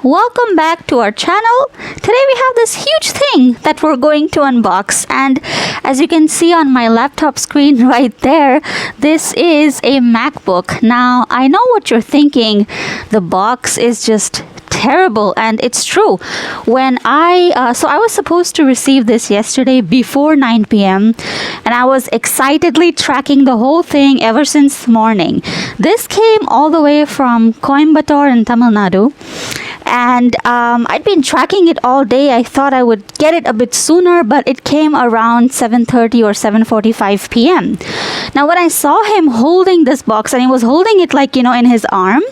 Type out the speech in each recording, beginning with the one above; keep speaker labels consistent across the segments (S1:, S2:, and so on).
S1: welcome back to our channel. Today we have this huge thing that we're going to unbox, and as you can see on my laptop screen right there, this is a MacBook. Now I know what you're thinking, the box is just terrible, and it's true. When I was supposed to receive this yesterday before 9 p.m. and I was excitedly tracking the whole thing ever since morning. This came all the way from Coimbatore in Tamil Nadu, and I'd been tracking it all day. I thought I would get it a bit sooner, but it came around 7:30 or 7:45 p.m. Now when I saw him holding this box, and he was holding it like, in his arm,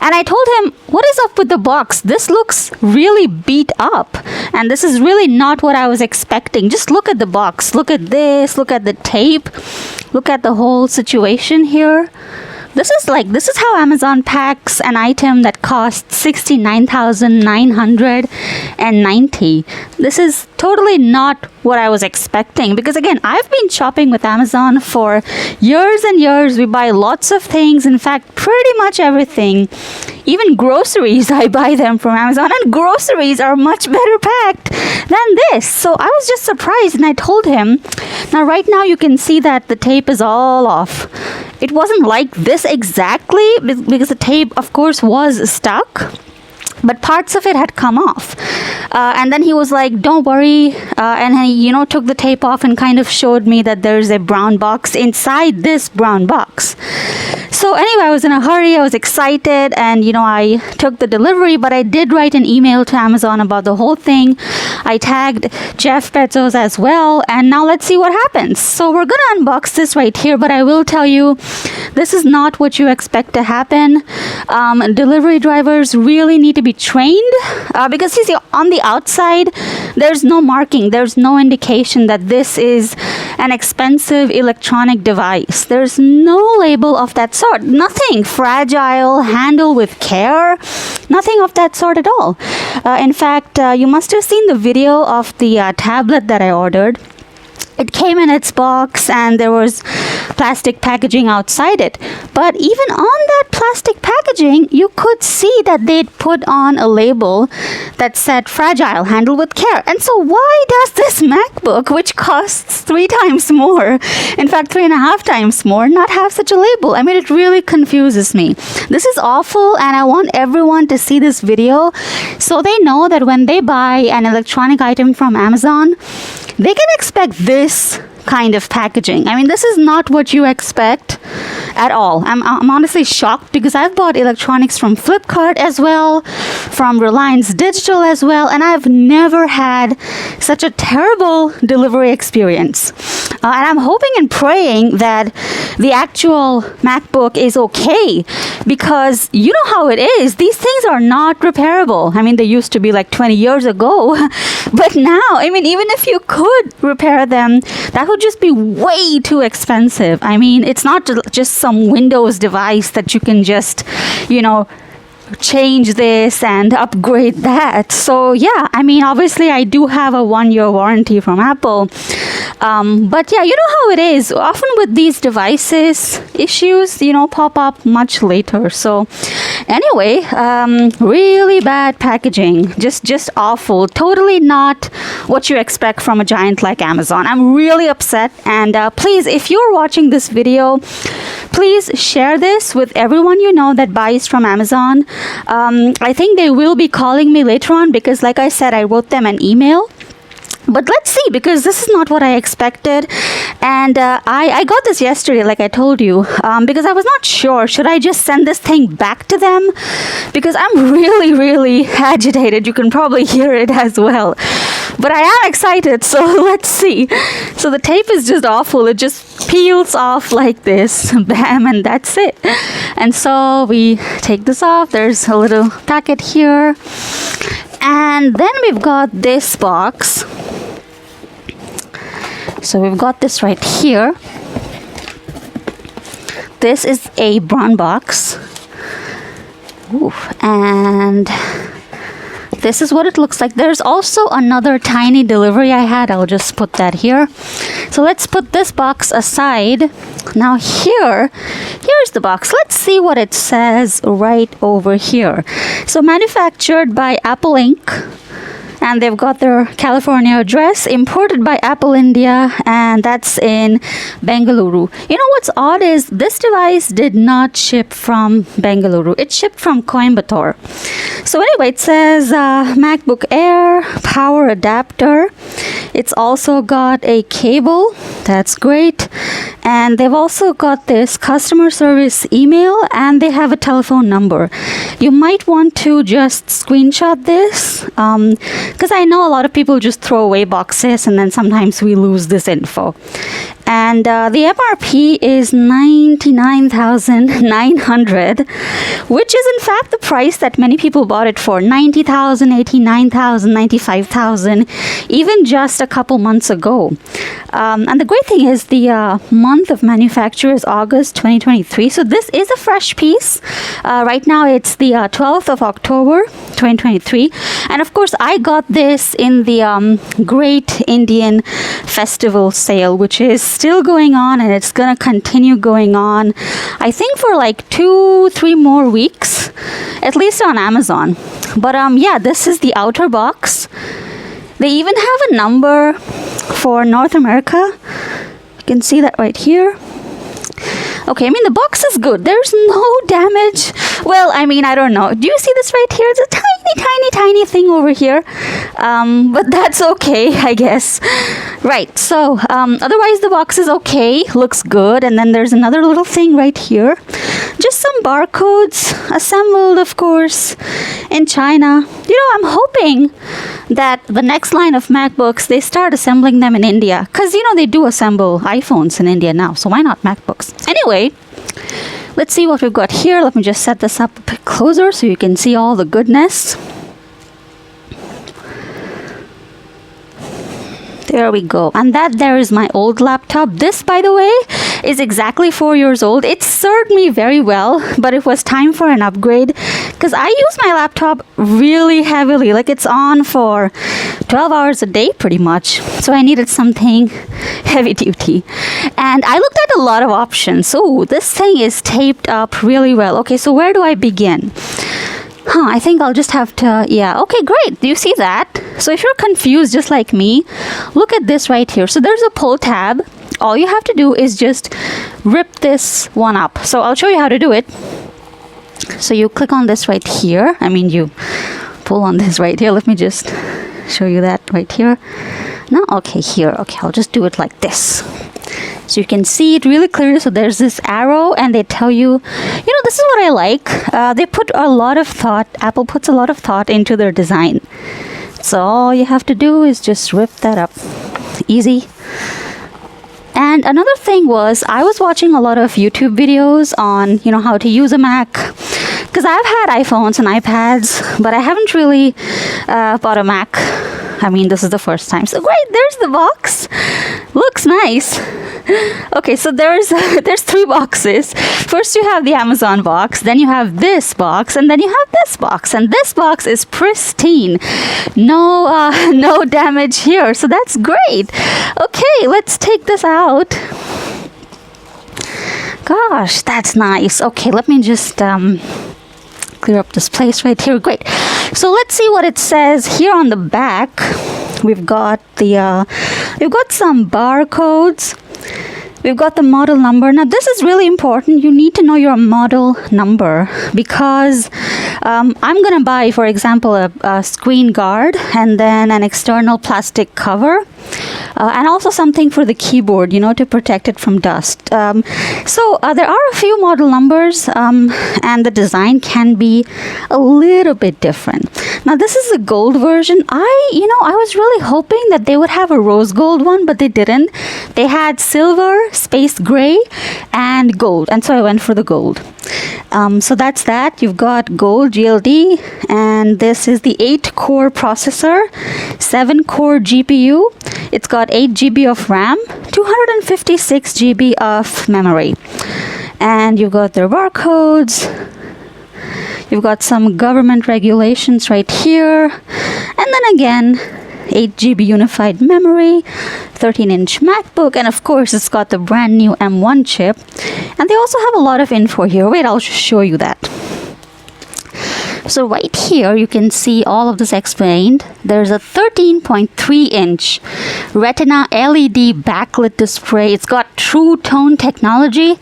S1: and I told him, what is up with the box? This looks really beat up. And this is really not what I was expecting. Just look at the box. Look at this. Look at the tape. Look at the whole situation here. This is how Amazon packs an item that costs 69,990. This is totally not what I was expecting, because again, I've been shopping with Amazon for years and years. We buy lots of things. In fact, pretty much everything. Even groceries, I buy them from Amazon, and groceries are much better packed than this. So I was just surprised, and I told him, now right now you can see that the tape is all off. It wasn't like this exactly, because the tape, of course, was stuck, but parts of it had come off. And then he was like, don't worry. And he, took the tape off and kind of showed me that there's a brown box inside this brown box. So anyway, I was in a hurry. I was excited, and I took the delivery, but I did write an email to Amazon about the whole thing. I tagged Jeff Bezos as well, and now let's see what happens. So we're gonna unbox this right here, but I will tell you, this is not what you expect to happen. Delivery drivers really need to be trained, because you see, on the outside, there's no marking, there's no indication that this is an expensive electronic device. There's no label of that sort. Nothing fragile, handle with care, nothing of that sort at all. In fact, you must have seen the video of the tablet that I ordered. It came in its box, and there was plastic packaging outside it. But even on that plastic packaging, you could see that they'd put on a label that said fragile, handle with care. And so why does this MacBook, which costs 3 times more, in fact 3.5 times more, not have such a label? I mean, it really confuses me. This is awful, and I want everyone to see this video so they know that when they buy an electronic item from Amazon, they can expect this kind of packaging. I mean, this is not what you expect at all. I'm honestly shocked, because I've bought electronics from Flipkart as well, from Reliance Digital as well, and I've never had such a terrible delivery experience. And I'm hoping and praying that the actual MacBook is okay, because you know how it is. These things are not repairable. I mean, they used to be like 20 years ago, but now, I mean, even if you could repair them, that would just be way too expensive. I mean, it's not just some Windows device that you can just, change this and upgrade that. So yeah, I mean, obviously I do have a 1-year warranty from Apple, but yeah, you know how it is often with these devices, issues pop up much later. So anyway, really bad packaging, just awful, totally not what you expect from a giant like Amazon. I'm really upset, and please, if you're watching this video, please share this with everyone you know that buys from Amazon. I think they will be calling me later on, because like I said, I wrote them an email. But let's see, because this is not what I expected. And I got this yesterday, like I told you, because I was not sure, should I just send this thing back to them? Because I'm really, really agitated. You can probably hear it as well. But I am excited, so let's see. So the tape is just awful. It just peels off like this, bam, and that's it. And so we take this off. There's a little packet here. And then we've got this box. So we've got this right here. This is a brown box. Ooh, and this is what it looks like. There's also another tiny delivery I had. I'll just put that here. So let's put this box aside. Now here's the box. Let's see what it says right over here. So manufactured by Apple Inc. And they've got their California address, imported by Apple India, and that's in Bengaluru. You know what's odd is this device did not ship from Bengaluru. It shipped from Coimbatore. So anyway, it says Macbook Air, power adapter. It's also got a cable. That's great. And they've also got this customer service email, and they have a telephone number. You might want to just screenshot this, because I know a lot of people just throw away boxes and then sometimes we lose this info. And the MRP is $99,900, which is in fact the price that many people bought it for. $90,000, $89,000, $95,000, even just a couple months ago. And the great thing is the month of manufacture is August 2023. So this is a fresh piece. Right now it's the 12th of October 2023. And of course I got this in the Great Indian Festival sale, which is still going on, and it's gonna continue going on, I think, for like 2-3 more weeks, at least on Amazon. But yeah, this is the outer box. They even have a number for North America. You can see that right here. Okay, I mean, the box is good. There's no damage. Well, I mean, I don't know. Do you see this right here? It's a tiny thing over here. But that's okay, I guess. Right, so otherwise the box is okay. Looks good. And then there's another little thing right here. Just some barcodes, assembled, of course, in China. You know, I'm hoping that the next line of MacBooks, they start assembling them in India. Because, you know, they do assemble iPhones in India now. So why not MacBooks? Anyway, let's see what we've got here. Let me just set this up a bit closer so you can see all the goodness. There we go. And that there is my old laptop. This, by the way, is exactly 4 years old. It served me very well, but it was time for an upgrade because I use my laptop really heavily. Like, it's on for 12 hours a day pretty much. So I needed something heavy duty. And I looked at a lot of options. So this thing is taped up really well. Okay, so where do I begin? I think I'll just have to, yeah. Okay, great. Do you see that? So if you're confused just like me, look at this right here. So there's a pull tab. All you have to do is just rip this one up. So I'll show you how to do it. So you click on this right here. I mean, you pull on this right here. Let me just show you that right here. No, okay, here. Okay, I'll just do it like this. So you can see it really clearly. So there's this arrow and they tell you, you know, this is what I like. They put a lot of thought, Apple puts a lot of thought into their design. So all you have to do is just rip that up. Easy. And another thing was, I was watching a lot of YouTube videos on, you know, how to use a Mac. Because I've had iPhones and iPads, but I haven't really bought a Mac. I mean, this is the first time. So great, there's the box. Looks nice. Okay, so there's 3 boxes. First you have the Amazon box, then you have this box, and then you have this box. And this box is pristine. No damage here. So that's great. Okay, let's take this out. Gosh, that's nice. Okay, let me just clear up this place right here. Great. So let's see what it says here on the back. We've got some barcodes. We've got the model number. Now this is really important. You need to know your model number because I'm going to buy, for example, a screen guard and then an external plastic cover. And also something for the keyboard, you know, to protect it from dust. So there are a few model numbers and the design can be a little bit different. Now this is the gold version. I was really hoping that they would have a rose gold one, but they didn't. They had silver, space gray, and gold. And so I went for the gold. So that's that. You've got gold GLD, and this is the 8-core processor, 7-core GPU. It's got 8 GB of RAM, 256 GB of memory. And you've got their barcodes. You've got some government regulations right here. And then again, 8 GB unified memory, 13-inch MacBook, and of course it's got the brand new M1 chip. And they also have a lot of info here. Wait, I'll show you that. So right here, you can see all of this explained. There's a 13.3-inch Retina LED backlit display. It's got True Tone technology.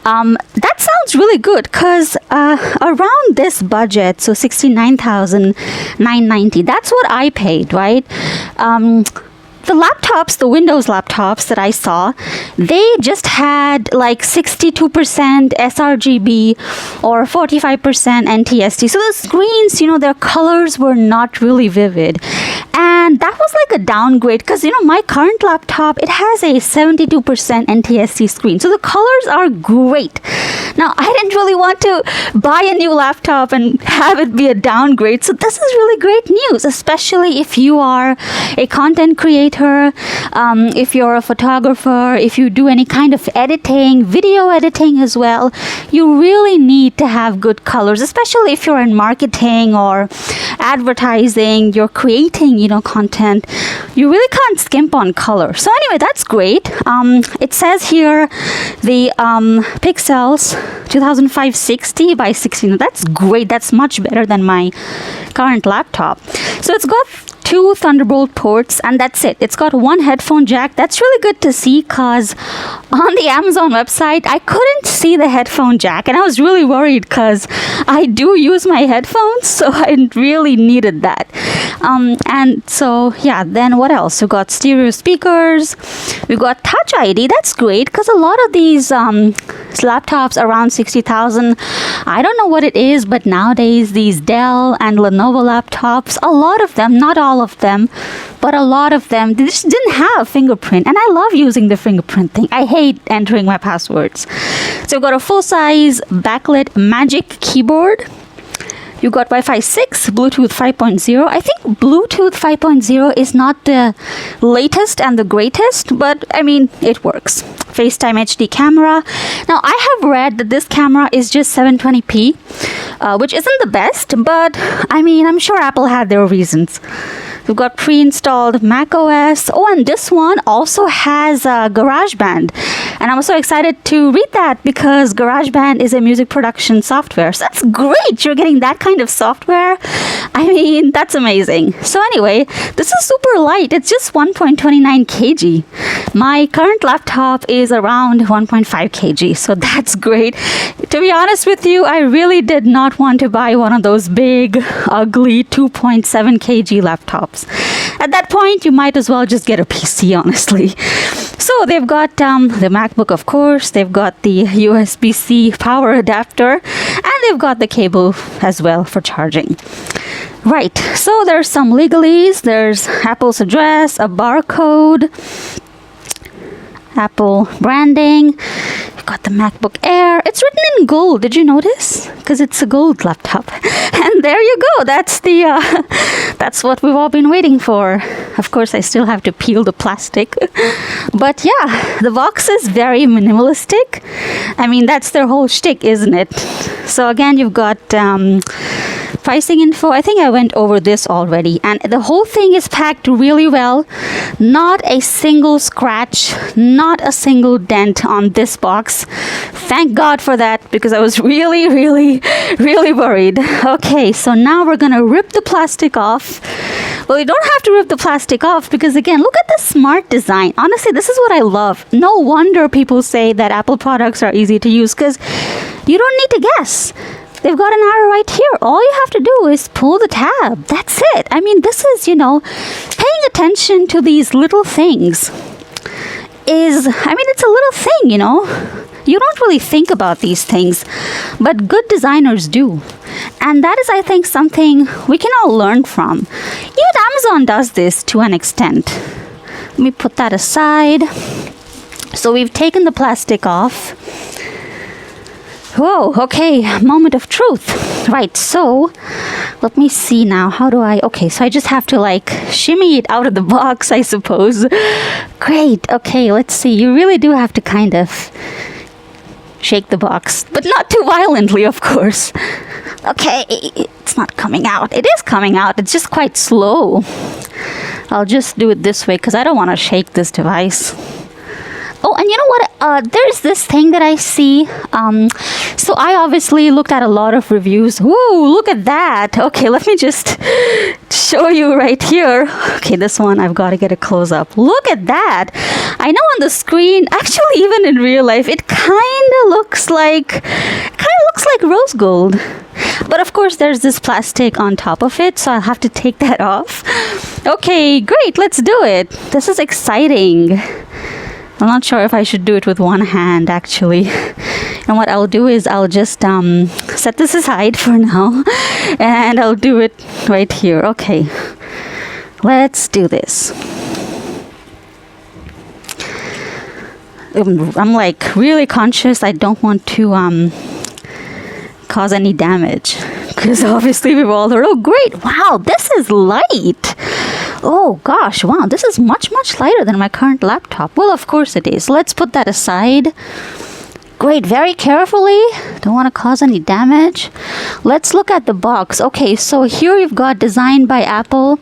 S1: That sounds really good because around this budget, so $69,990, that's what I paid, right? The laptops, the Windows laptops that I saw, they just had like 62% sRGB or 45% NTSC. So the screens, their colors were not really vivid. And that was like a downgrade because, my current laptop, it has a 72% NTSC screen. So the colors are great. Now, I didn't really want to buy a new laptop and have it be a downgrade. So this is really great news, especially if you are a content creator, if you're a photographer, if you do any kind of editing, video editing as well. You really need to have good colors, especially if you're in marketing or advertising, you're creating, content. You really can't skimp on color. So anyway, that's great. It says here the pixels 2560 by 16. That's great. That's much better than my current laptop. So it's got 2 Thunderbolt ports, and that's it. It's got 1 headphone jack. That's really good to see because on the Amazon website, I couldn't see the headphone jack, and I was really worried because I do use my headphones, so I really needed that. And so, yeah, then what else? We've got stereo speakers. We've got Touch ID. That's great because a lot of these laptops around 60,000, I don't know what it is, but nowadays these Dell and Lenovo laptops, a lot of them, not all of them, but a lot of them, they just didn't have fingerprint. And I love using the fingerprint thing. I hate entering my passwords. So we've got a full-size backlit Magic keyboard. You've got Wi-Fi 6, Bluetooth 5.0. I think Bluetooth 5.0 is not the latest and the greatest, but I mean, it works. FaceTime HD camera. Now, I have read that this camera is just 720p, which isn't the best, but I mean, I'm sure Apple had their reasons. We've got pre-installed Mac OS. Oh, and this one also has GarageBand. And I'm so excited to read that because GarageBand is a music production software. So that's great. You're getting that kind of software. I mean, that's amazing. So anyway, this is super light. It's just 1.29 kg. My current laptop is around 1.5 kg. So that's great. To be honest with you, I really did not want to buy one of those big, ugly 2.7 kg laptops. At that point, you might as well just get a PC, honestly. So they've got the MacBook, of course. They've got the USB-C power adapter. And they've got the cable as well for charging. Right. So there's some legalese. There's Apple's address, a barcode, Apple branding. You've got the MacBook Air. It's written in gold. Did you notice? Because it's a gold laptop. And there you go. That's the that's what we've all been waiting for. Of course, I still have to peel the plastic. But yeah, the box is very minimalistic. I mean, that's their whole shtick, isn't it? So again, you've got pricing info. I think I went over this already. And the whole thing is packed really well. Not a single scratch, not a single dent on this box. Thank God for that because I was really, really, really worried. Okay, so now we're going to rip the plastic off. Well, you don't have to rip the plastic off because, again, look at the smart design. Honestly, this is what I love. No wonder people say that Apple products are easy to use because you don't need to guess. They've got an arrow right here. All you have to do is pull the tab. That's it. I mean, this is, paying attention to these little things it's a little thing, You don't really think about these things, but good designers do. And that is, I think, something we can all learn from. Even Amazon does this to an extent. Let me put that aside. So we've taken the plastic off. Whoa, okay, moment of truth. Right, so let me see now. Okay, so I just have to shimmy it out of the box, I suppose. Great, okay, let's see. You really do have to kind of shake the box, but not too violently, of course. Okay, it's not coming out. It is coming out. It's just quite slow. I'll just do it this way because I don't want to shake this device. Oh, and you know what? There's this thing that I see. So I obviously looked at a lot of reviews. Woo, look at that. Okay, let me just show you right here. Okay, this one, I've got to get a close up. Look at that. I know on the screen, actually even in real life, it kind of looks like rose gold. But of course, there's this plastic on top of it, so I'll have to take that off. Okay, great. Let's do it. This is exciting. I'm not sure if I should do it with one hand, actually. And what I'll do is I'll just set this aside for now. And I'll do it right here. Okay. Let's do this. I'm like really conscious. I don't want to cause any damage. Because obviously we've all heard, oh great, wow, this is light. Oh gosh, wow, this is much, much lighter than my current laptop. Well, of course it is. Let's put that aside. Great, very carefully. Don't want to cause any damage. Let's look at the box. Okay, so here you've got designed by Apple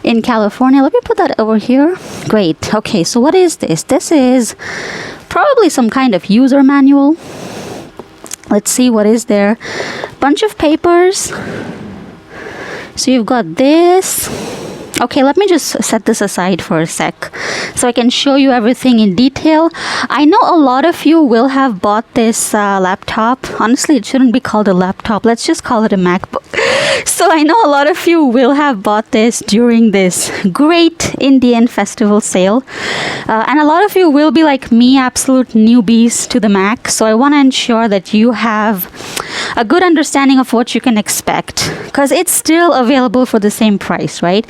S1: in California. Let me put that over here. Great. Okay, so what is this? This is probably some kind of user manual. Let's see what is there. Bunch of papers. So you've got this. Okay, let me just set this aside for a sec so I can show you everything in detail. I know a lot of you will have bought this laptop. Honestly, it shouldn't be called a laptop. Let's just call it a MacBook. So I know a lot of you will have bought this during this great Indian festival sale. And a lot of you will be like me, absolute newbies to the Mac. So I want to ensure that you have a good understanding of what you can expect, because it's still available for the same price, right?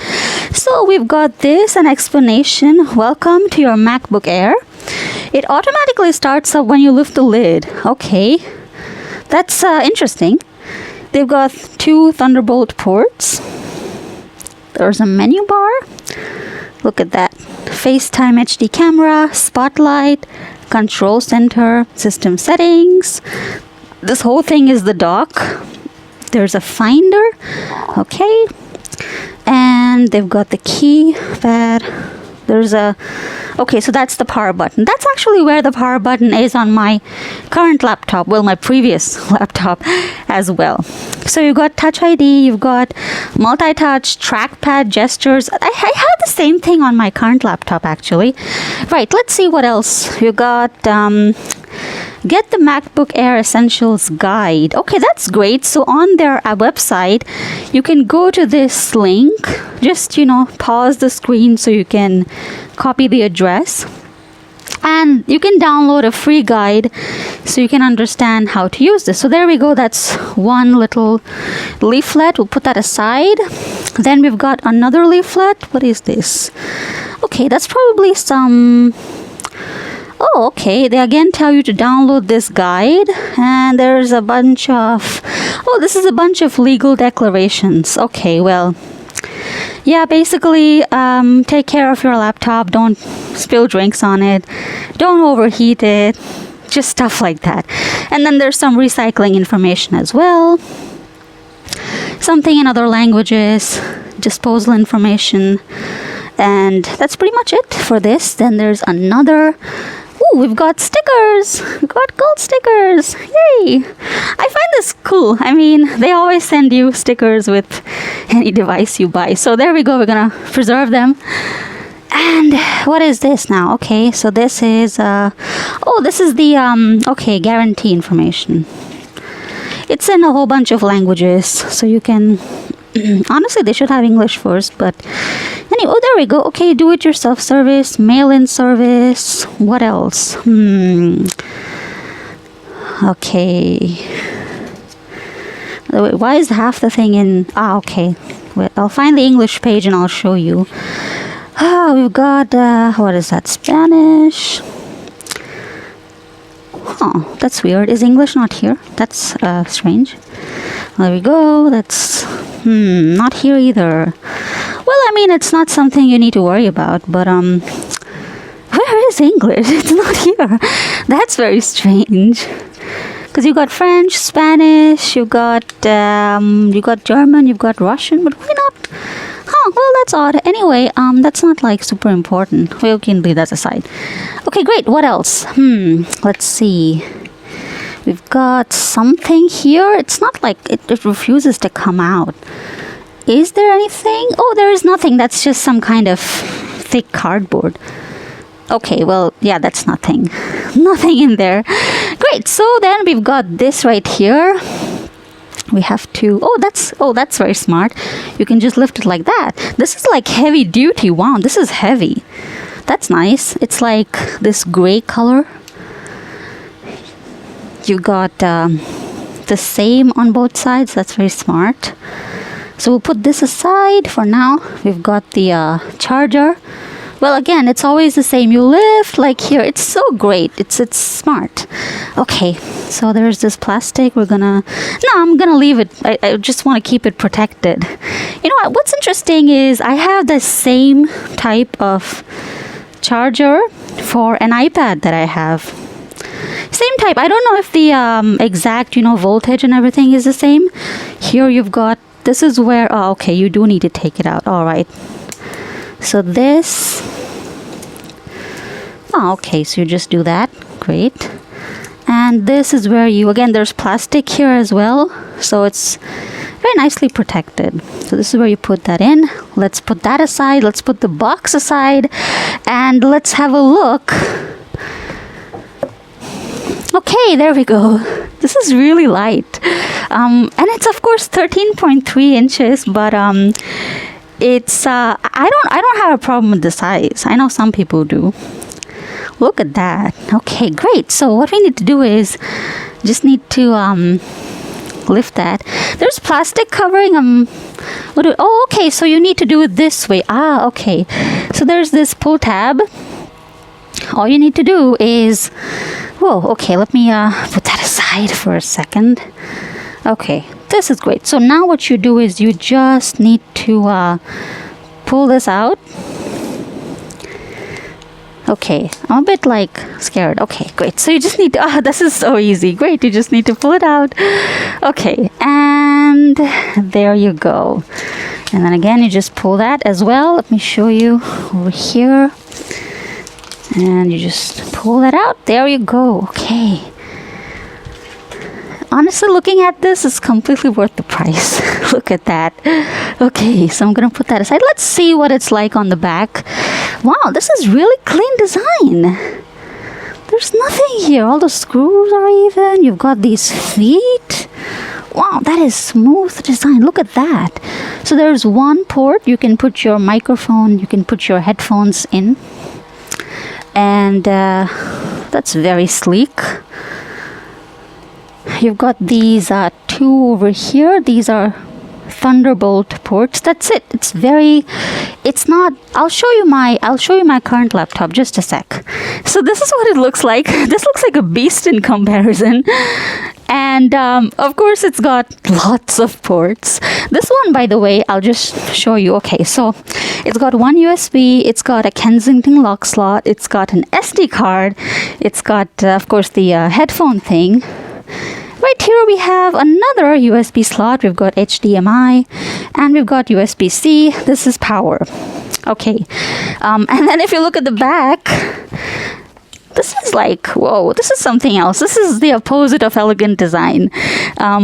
S1: So we've got this, an explanation. Welcome to your MacBook Air. It automatically starts up when you lift the lid. Okay, that's interesting. They've got 2 Thunderbolt ports. There's a menu bar. Look at that. FaceTime HD camera, spotlight, control center, system settings. This whole thing is the dock. There's a finder. Okay. And they've got the keypad. There's a... Okay, so that's the power button. That's actually where the power button is on my current laptop. Well, my previous laptop as well. So you've got Touch ID. You've got multi-touch, trackpad, gestures. I have the same thing on my current laptop, actually. Right, let's see what else. You've got... Get the MacBook Air Essentials Guide. Okay, that's great. So on their website, you can go to this link. Just, pause the screen so you can copy the address. And you can download a free guide so you can understand how to use this. So there we go. That's one little leaflet. We'll put that aside. Then we've got another leaflet. What is this? Okay, that's probably some... Oh, okay. They again tell you to download this guide, and there's a bunch of... Oh, this is a bunch of legal declarations. Okay, well, yeah, basically, take care of your laptop. Don't spill drinks on it. Don't overheat it. Just stuff like that. And then there's some recycling information as well. Something in other languages. Disposal information. And that's pretty much it for this. Then there's another... Ooh, we've got stickers. We've got gold stickers. Yay! I find this cool. I mean, they always send you stickers with any device you buy. So there we go. We're gonna preserve them. And what is this now? Okay, so this is this is the okay, guarantee information. It's in a whole bunch of languages, so you can honestly, they should have English first, but anyway, oh, there we go. Okay, do-it-yourself service, mail-in service. What else? Okay. Wait, why is half the thing in... okay. Wait, I'll find the English page and I'll show you. We've got, what is that? Spanish. Oh, that's weird. Is English not here? That's strange. There we go. That's not here either. Well, I mean, it's not something you need to worry about, but where is English? It's not here. That's very strange. Because you got French, Spanish, you got German, you've got Russian, but why not? Huh? well, that's odd. Anyway, that's not like super important. We can leave that aside. Okay, great. What else? Let's see. We've got something here. It's not like it refuses to come out. Is there anything? Oh, there is nothing. That's just some kind of thick cardboard. Okay, well, yeah, that's nothing. Nothing in there. Great. So then we've got this right here. We have to, that's very smart. You can just lift it like that. This is like heavy duty. Wow, this is heavy. That's nice. It's like this gray color. You got the same on both sides. That's very smart. So we'll put this aside for now. We've got the charger. Well, again, it's always the same. You lift like here. It's so great. It's smart. Okay, so there's this plastic. I'm gonna leave it. I just want to keep it protected. You know what? What's interesting is I have the same type of charger for an iPad that I have. Same type. I don't know if the exact, voltage and everything is the same. Here you've got, this is where, okay, you do need to take it out. All right. So this, okay, so you just do that. Great. And this is where again, there's plastic here as well. So it's very nicely protected. So this is where you put that in. Let's put that aside. Let's put the box aside. And let's have a look. Okay, there we go. This is really light. And it's of course 13.3 inches, but it's I don't have a problem with the size. I know some people do. Look at that. Okay, great. So what we need to do is just need to lift that. There's plastic covering okay, so you need to do it this way. Okay. So there's this pull tab. All you need to do is okay, let me put that aside for a second. Okay, this is great. So now what you do is you just need to pull this out. Okay, I'm a bit like scared. Okay, great. So you just need to, this is so easy. Great, you just need to pull it out. Okay, and there you go. And then again, you just pull that as well. Let me show you over here. And you just pull that out. There you go. Okay. Honestly, looking at this is completely worth the price. Look at that. Okay, so I'm going to put that aside. Let's see what it's like on the back. Wow, this is really clean design. There's nothing here. All the screws are even. You've got these feet. Wow, that is smooth design. Look at that. So there's one port. You can put your microphone, you can put your headphones in. And that's very sleek. You've got these two over here. These are Thunderbolt ports. That's it. It's not. I'll show you my current laptop. Just a sec. So this is what it looks like. This looks like a beast in comparison. And of course, it's got lots of ports. This one, by the way, I'll just show you. Okay, so it's got one USB. It's got a Kensington lock slot. It's got an SD card. It's got, of course, the headphone thing. Right here we have another USB slot. We've got HDMI and we've got USB-C. This is power. Okay. And then if you look at the back, this is like, whoa, this is something else. This is the opposite of elegant design.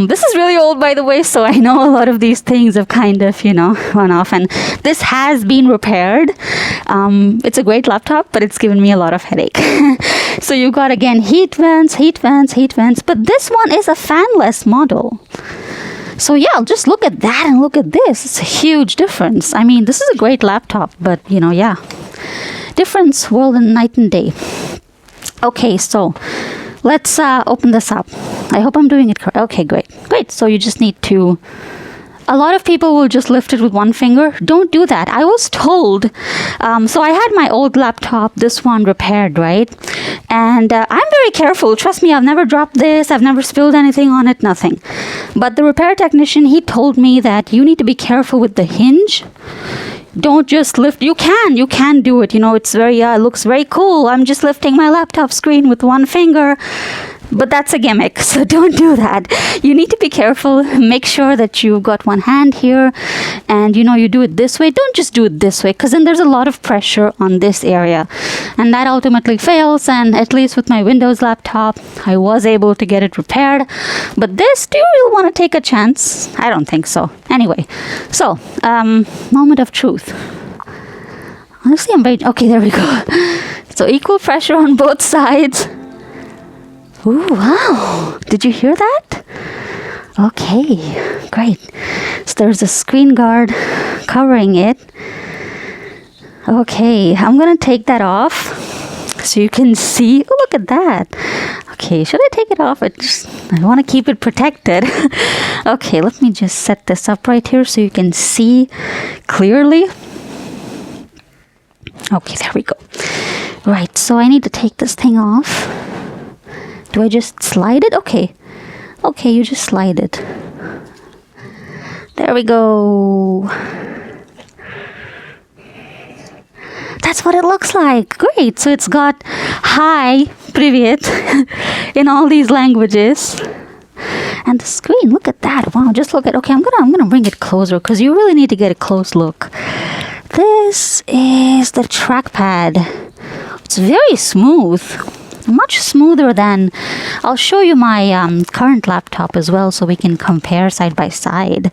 S1: This is really old, by the way, so I know a lot of these things have kind of, run off. And this has been repaired. It's a great laptop, but it's given me a lot of headache. So you've got, again, heat vents. But this one is a fanless model. So yeah, just look at that and look at this. It's a huge difference. I mean, this is a great laptop, but, yeah. Difference, world and night and day. Okay, so let's open this up. I hope I'm doing it correct. Okay, great. So you just need to, a lot of people will just lift it with one finger. Don't do that. I was told, so I had my old laptop, this one repaired, right? And I'm very careful. Trust me, I've never dropped this. I've never spilled anything on it, nothing. But the repair technician, he told me that you need to be careful with the hinge. Don't just lift. You can do it. It's very, it looks very cool. I'm just lifting my laptop screen with one finger. But that's a gimmick, so don't do that. You need to be careful. Make sure that you've got one hand here and you do it this way. Don't just do it this way, because then there's a lot of pressure on this area. And that ultimately fails, and at least with my Windows laptop, I was able to get it repaired. But this, do you really want to take a chance? I don't think so. Anyway, so, moment of truth. Honestly, I'm very... Okay, there we go. So equal pressure on both sides. Ooh, wow. Did you hear that? Okay, great. So there's a screen guard covering it. Okay, I'm going to take that off so you can see. Oh, look at that. Okay, should I take it off? I want to keep it protected. Okay, let me just set this up right here so you can see clearly. Okay, there we go. Right, so I need to take this thing off. Do I just slide it? Okay. Okay, you just slide it. There we go. That's what it looks like. Great. So it's got hi, привет in all these languages. And the screen, look at that. Wow, just look at... Okay, I'm gonna bring it closer because you really need to get a close look. This is the trackpad. It's very smooth. Much smoother than... I'll show you my current laptop as well so we can compare side by side.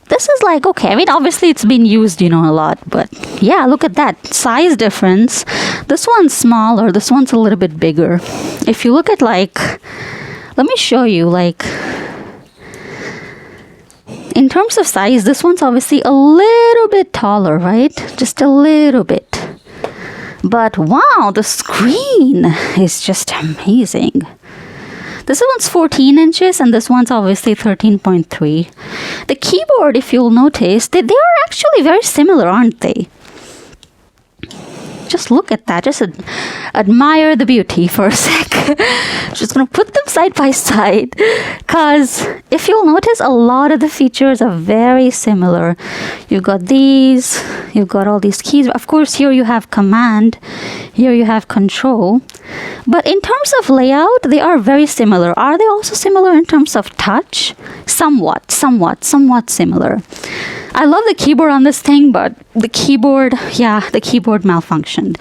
S1: This is like, okay, I mean, obviously it's been used, a lot, but yeah, look at that size difference. This one's smaller, this one's a little bit bigger. If you look at let me show you, in terms of size, this one's obviously a little bit taller, right? Just a little bit. But wow, the screen is just amazing. This one's 14 inches and this one's obviously 13.3. The keyboard, if you'll notice, they are actually very similar, aren't they? Just look at that. Just admire the beauty for a sec. Just gonna put them side by side, because if you'll notice, a lot of the features are very similar. You've got these, you've got all these keys. Of course, here you have command, here you have control. But in terms of layout, they are very similar. Are they also similar in terms of touch? Somewhat similar. I love the keyboard on this thing, but the keyboard malfunctioned.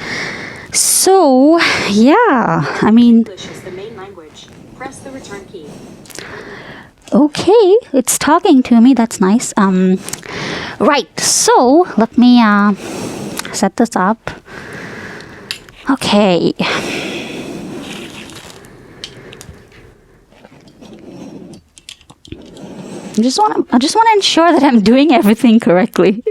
S1: So, yeah, I mean...
S2: English is the main language. Press the return key.
S1: Okay, it's talking to me. That's nice. Right, so let me set this up. Okay. I just want to ensure that I'm doing everything correctly.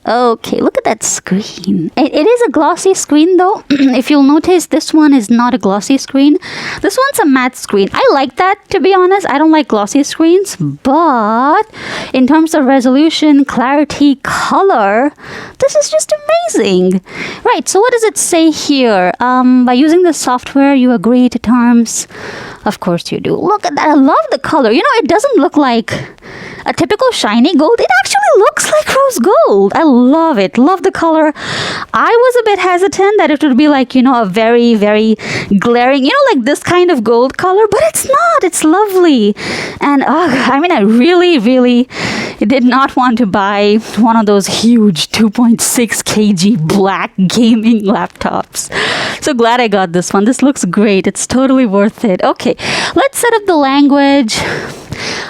S1: Okay, look at that screen. It is a glossy screen though. If you'll notice, this one is not a glossy screen. This one's a matte screen. I like that, to be honest. I don't like glossy screens, but in terms of resolution, clarity, color, this is just amazing. Right, so what does it say here? By using the software, you agree to terms. Of course you do. Look at that. I love the color. It doesn't look like a typical shiny gold. It actually looks like rose gold. I love it. Love the color. I was a bit hesitant that it would be like, a very, very glaring, like this kind of gold color, but it's not. It's lovely. And I really, really did not want to buy one of those huge 2.6 kg black gaming laptops. So glad I got this one. This looks great. It's totally worth it. Okay, let's set up the language.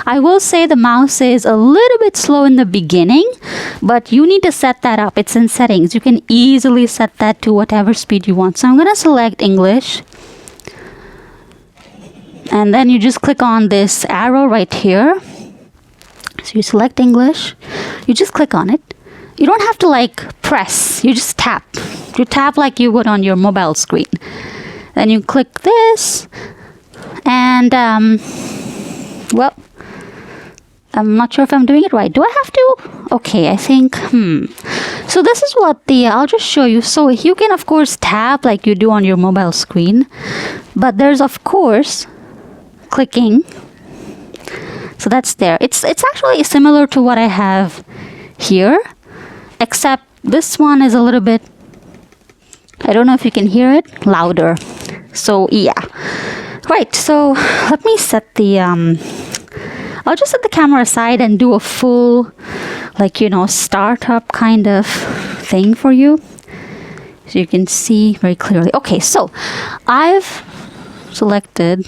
S1: I will say the mouse is a little bit slow in the beginning, but you need to set that up. It's in settings. You can easily set that to whatever speed you want. So I'm going to select English. And then you just click on this arrow right here. So you select English. You just click on it. You don't have to press. You just tap. You tap like you would on your mobile screen. Then you click this. And, well, I'm not sure if I'm doing it right. Do I have to? Okay, I think, So this is what I'll just show you. So you can, of course, tap like you do on your mobile screen. But there's, of course, clicking. So that's there. It's actually similar to what I have here. Except this one is a little bit, I don't know if you can hear it, louder. So, yeah. Right, so let me set the I'll just set the camera aside and do a full, like, startup kind of thing for you. So you can see very clearly. Okay, so I've selected.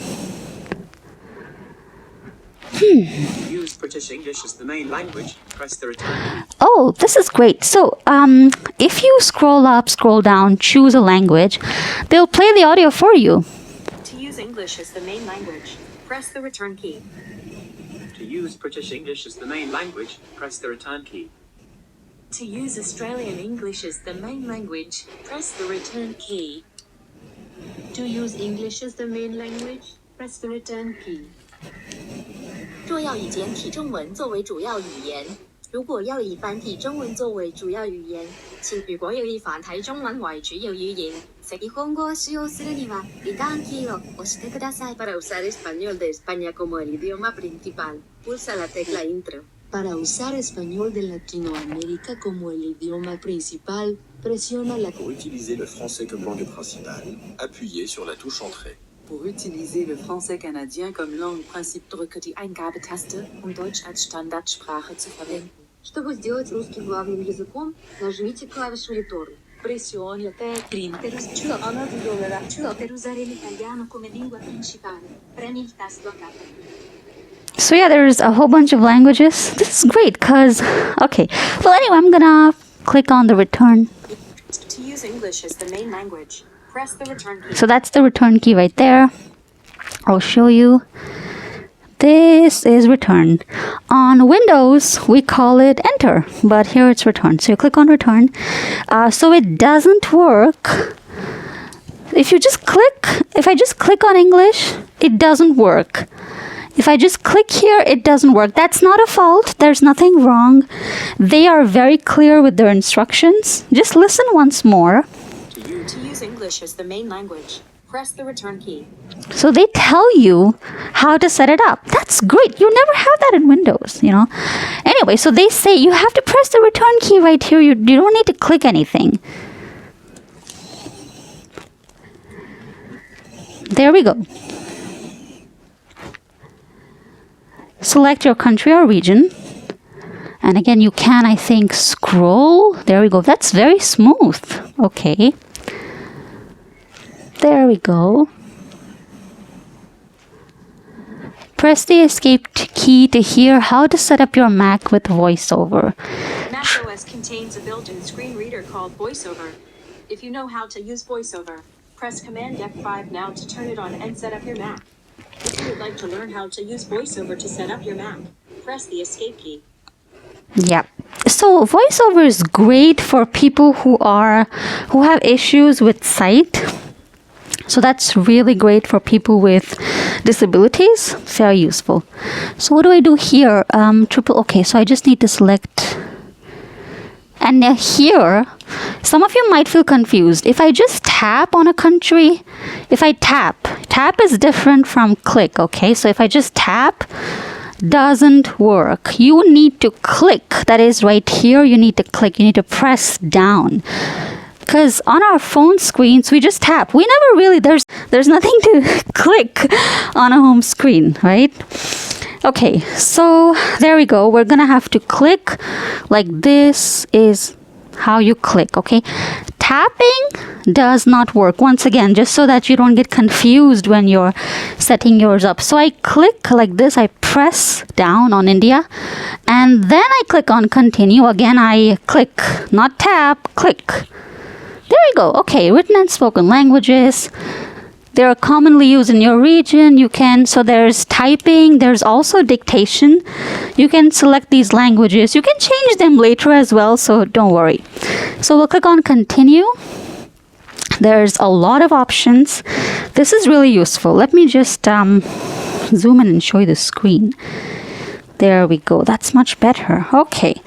S3: Use British English as the main language. Press the return key.
S1: Oh, this is great. So if you scroll up, scroll down, choose a language, they'll play the audio for you.
S2: To use English as the main language, press the return key.
S3: To use British English as the main language, press the return key.
S4: To use Australian English as the main language, press the return key. To use English as the main language, press the return key.
S5: 若要以简体中文作为主要语言，如果要以繁體中文作為主要語言，如果要以繁體中文為主要語言，日本語を使用するにはリターンキーを押してください。Para usar español de España como el idioma principal, pulsa la tecla intro.
S4: Para usar español de Latinoamérica como el idioma principal, presiona la...
S6: Pour utiliser le français comme langue principale, appuyez sur la touche Entrée.
S4: Pour utiliser le français canadien comme langue principale, drücke die Eingabetaste, um Deutsch als Standardsprache zu verwenden.
S5: Чтобы сделать русский главным языком, нажмите клавишу Return.
S4: Pressione la tecla
S5: Per usare l'italiano come lingua principale, premi il tasto a capo.
S1: So yeah, there's a whole bunch of languages. This is great because, okay. Well, anyway, I'm gonna click on the return.
S2: To use English as the main language, press the return key.
S1: So that's the return key right there. I'll show you. This is return. On Windows, we call it enter, but here it's return. So you click on return. So it doesn't work. If I just click on English, it doesn't work. If I just click here, it doesn't work. That's not a fault. There's nothing wrong. They are very clear with their instructions. Just listen once more.
S2: To use English as the main language, press the return key.
S1: So they tell you how to set it up. That's great. You never have that in Windows, Anyway, so they say you have to press the return key right here. You don't need to click anything. There we go. Select your country or region. And again, you can, I think, scroll. There we go. That's very smooth. Okay. There we go. Press the escape key to hear how to set up your Mac with VoiceOver.
S2: macOS contains a built-in screen reader called VoiceOver. If you know how to use VoiceOver, press Command F5 now to turn it on and set up your Mac. If you would like to learn how to use VoiceOver to set up your Mac, press the escape key.
S1: Yeah. So VoiceOver is great for people who have issues with sight. So that's really great for people with disabilities. Very useful. So what do I do here? Okay, so I just need to select. And here, some of you might feel confused. If I just tap on a country, if I tap is different from click, okay? So if I just tap, doesn't work. You need to click. That is right here, you need to click. You need to press down. Because on our phone screens, we just tap. We never really, there's nothing to click on a home screen, right? Okay, so there we go. We're gonna have to click. Like this is how you click, okay? Tapping does not work. Once again, just so that you don't get confused when you're setting yours up. So I click like this, I press down on India, and then I click on continue. Again, I click, not tap, click. There we go. Okay, written and spoken languages. They're commonly used in your region. So there's typing, there's also dictation. You can select these languages. You can change them later as well, so don't worry. So we'll click on continue. There's a lot of options. This is really useful. Let me just zoom in and show you the screen. There we go. That's much better. Okay.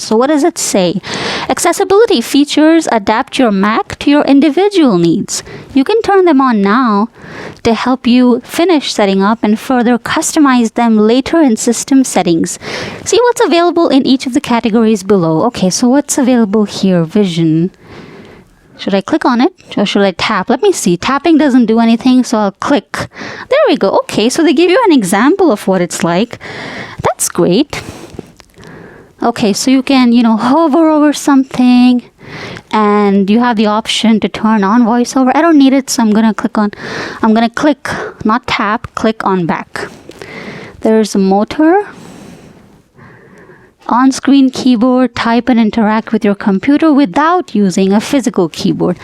S1: So what does it say? Accessibility features adapt your Mac to your individual needs. You can turn them on now to help you finish setting up and further customize them later in system settings. See what's available in each of the categories below. Okay, so what's available here? Vision. Should I click on it or should I tap? Let me see. Tapping doesn't do anything, so I'll click. There we go. Okay, so they give you an example of what it's like. That's great. Okay, so you can, hover over something and you have the option to turn on voiceover. I don't need it, so I'm going to click, not tap, click on back. There's a motor. On-screen keyboard, type and interact with your computer without using a physical keyboard.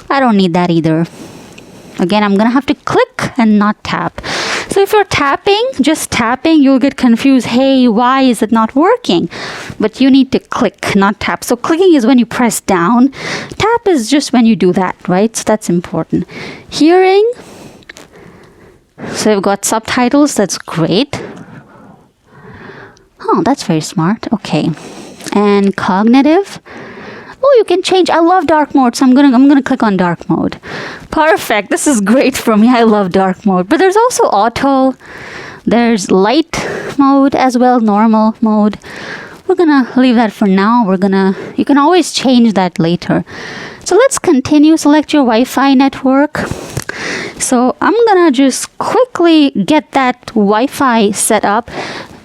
S1: I don't need that either. Again, I'm going to have to click and not tap. So if you're just tapping, you'll get confused. Hey, why is it not working? But you need to click, not tap. So clicking is when you press down. Tap is just when you do that, right? So that's important. Hearing. So you've got subtitles. That's great. Oh, that's very smart. Okay. And cognitive. Oh, you can change. I love dark mode, so I'm gonna click on dark mode. Perfect. This is great for me. I love dark mode. But there's also auto. There's light mode as well, normal mode. We're gonna leave that for now. You can always change that later. So let's continue. Select your Wi-Fi network. So I'm gonna just quickly get that Wi-Fi set up.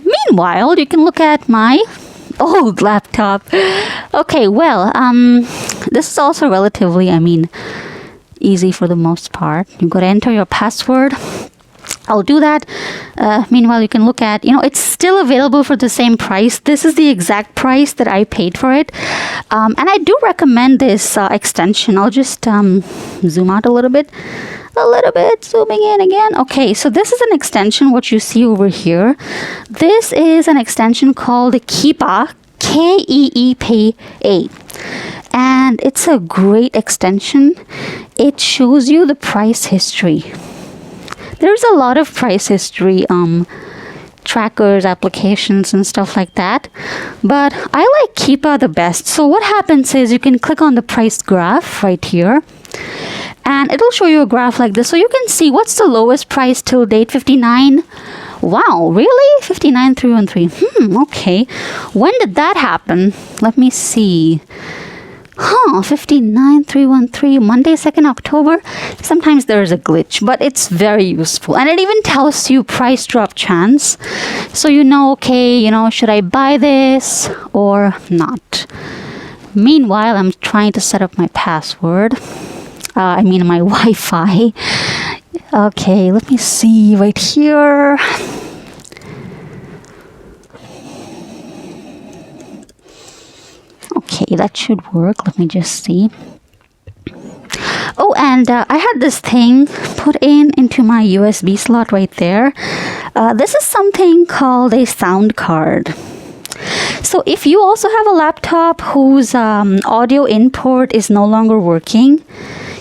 S1: Meanwhile, you can look at my old laptop. Okay, well, this is also relatively, easy for the most part. You've got to enter your password. I'll do that. Meanwhile, you can look at, it's still available for the same price. This is the exact price that I paid for it. And I do recommend this extension. I'll just zoom out a little bit, zooming in again. Okay, so this is an extension, what you see over here. This is an extension called Keepa, Keepa. And it's a great extension. It shows you the price history. There's a lot of price history trackers, applications and stuff like that, but I like Keepa the best. So what happens is you can click on the price graph right here and it'll show you a graph like this, so you can see what's the lowest price till date. 59. Wow, really? 59,313. Okay, when did that happen? Let me see. 59,313, Monday, 2nd October. Sometimes there is a glitch, but it's very useful. And it even tells you price drop chance. So okay, should I buy this or not? Meanwhile, I'm trying to set up my password. My Wi-Fi. Okay, let me see right here. Okay, that should work. Let me just see. Oh, and I had this thing put into my USB slot right there. This is something called a sound card. So if you also have a laptop whose audio input is no longer working,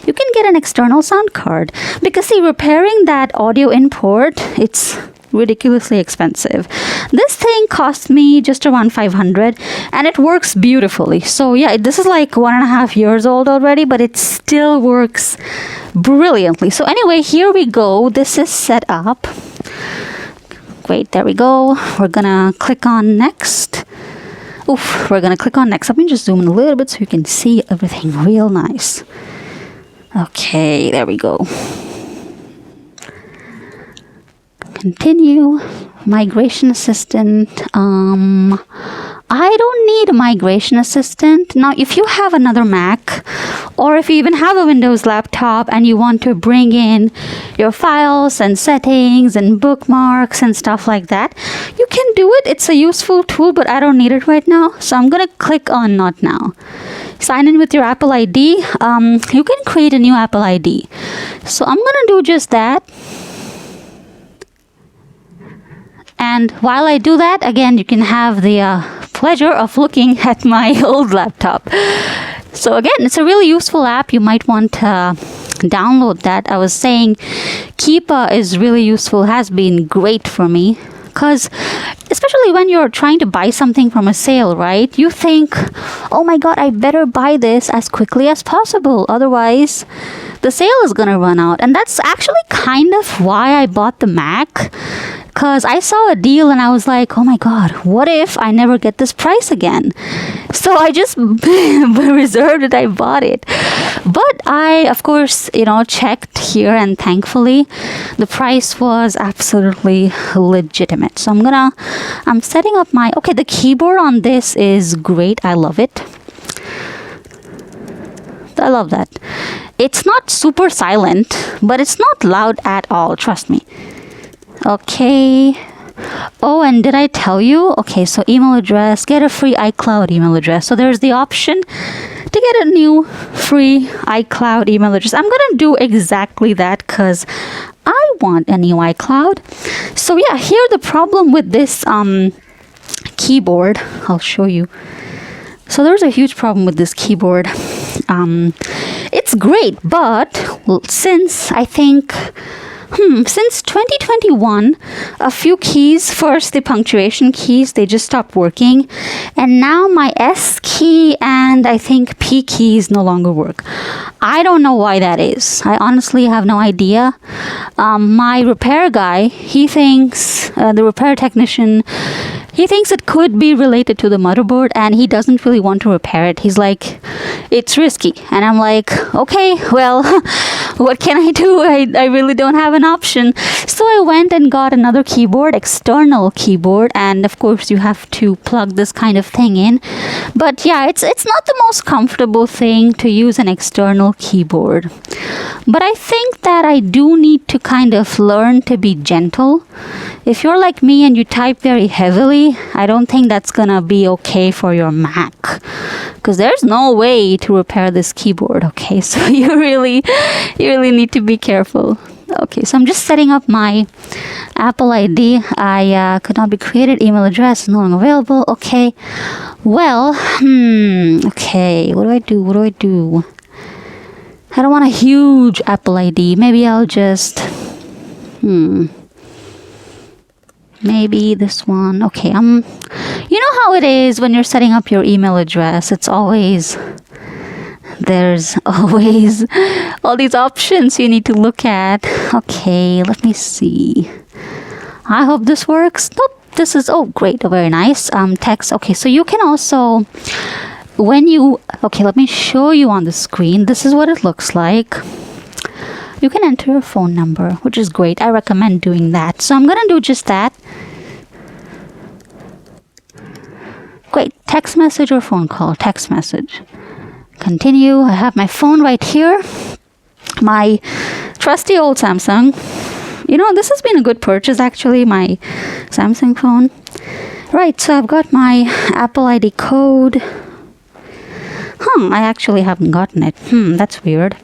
S1: you can get an external sound card. Because see, repairing that audio input, it's ridiculously expensive. This thing cost me just around 500 and it works beautifully. So yeah, this is like 1.5 years old already, but it still works brilliantly. So anyway, here we go. This is set up. Great, there we go. We're gonna click on next. We're gonna click on next. Let me just zoom in a little bit so you can see everything real nice. Okay, there we go. Continue. Migration assistant. I don't need a migration assistant. Now, if you have another Mac or if you even have a Windows laptop and you want to bring in your files and settings and bookmarks and stuff like that, you can do it. It's a useful tool, but I don't need it right now. So I'm going to click on Not Now. Sign in with your Apple ID. You can create a new Apple ID. So I'm going to do just that. And while I do that, again, you can have the pleasure of looking at my old laptop. So again, it's a really useful app. You might want to download that. I was saying Keepa is really useful, has been great for me. Because especially when you're trying to buy something from a sale, right? You think, oh my God, I better buy this as quickly as possible. Otherwise, the sale is going to run out. And that's actually kind of why I bought the Mac. because I saw a deal and I was like, oh my god, what if I never get this price again? So I just reserved it. I bought it. But I, of course, checked here, and thankfully the price was absolutely legitimate. So I'm setting up the keyboard on this is great. I love it. I love that. It's not super silent, but it's not loud at all. Trust me. Okay. Oh, and did I tell you? Okay, so email address, get a free iCloud email address. So there's the option to get a new free iCloud email address. I'm going to do exactly that because I want a new iCloud. So yeah, here the problem with this keyboard, I'll show you. So there's a huge problem with this keyboard. It's great, but since 2021, a few keys, first the punctuation keys, they just stopped working. And now my S key and I think P keys no longer work. I don't know why that is. I honestly have no idea. My repair guy, he thinks, the repair technician, he thinks it could be related to the motherboard and he doesn't really want to repair it. He's like, it's risky. And I'm like, okay, well, what can I do? I really don't have an option. So I went and got another keyboard, external keyboard, and of course you have to plug this kind of thing in. But yeah, it's not the most comfortable thing to use an external keyboard. But I think that I do need to kind of learn to be gentle. If you're like me and you type very heavily, I don't think that's gonna be okay for your Mac, because there's no way to repair this keyboard. Okay, so you really need to be careful. Okay, so I'm just setting up my Apple ID. I could not be created. Email address no longer available. Okay, well, okay, what do I do? I don't want a huge Apple ID. Maybe I'll just maybe this one. Okay, you know how it is when you're setting up your email address, there's always all these options you need to look at. Okay, let me see. I hope this works. Nope, this is, oh great, very nice. Text. Okay, so you can also, let me show you on the screen. This is what it looks like. You can enter your phone number, which is great. I recommend doing that. So I'm gonna do just that. Great, text message or phone call? Text message. Continue. I have my phone right here. My trusty old Samsung. This has been a good purchase actually, my Samsung phone. Right, so I've got my Apple ID code. I actually haven't gotten it. That's weird.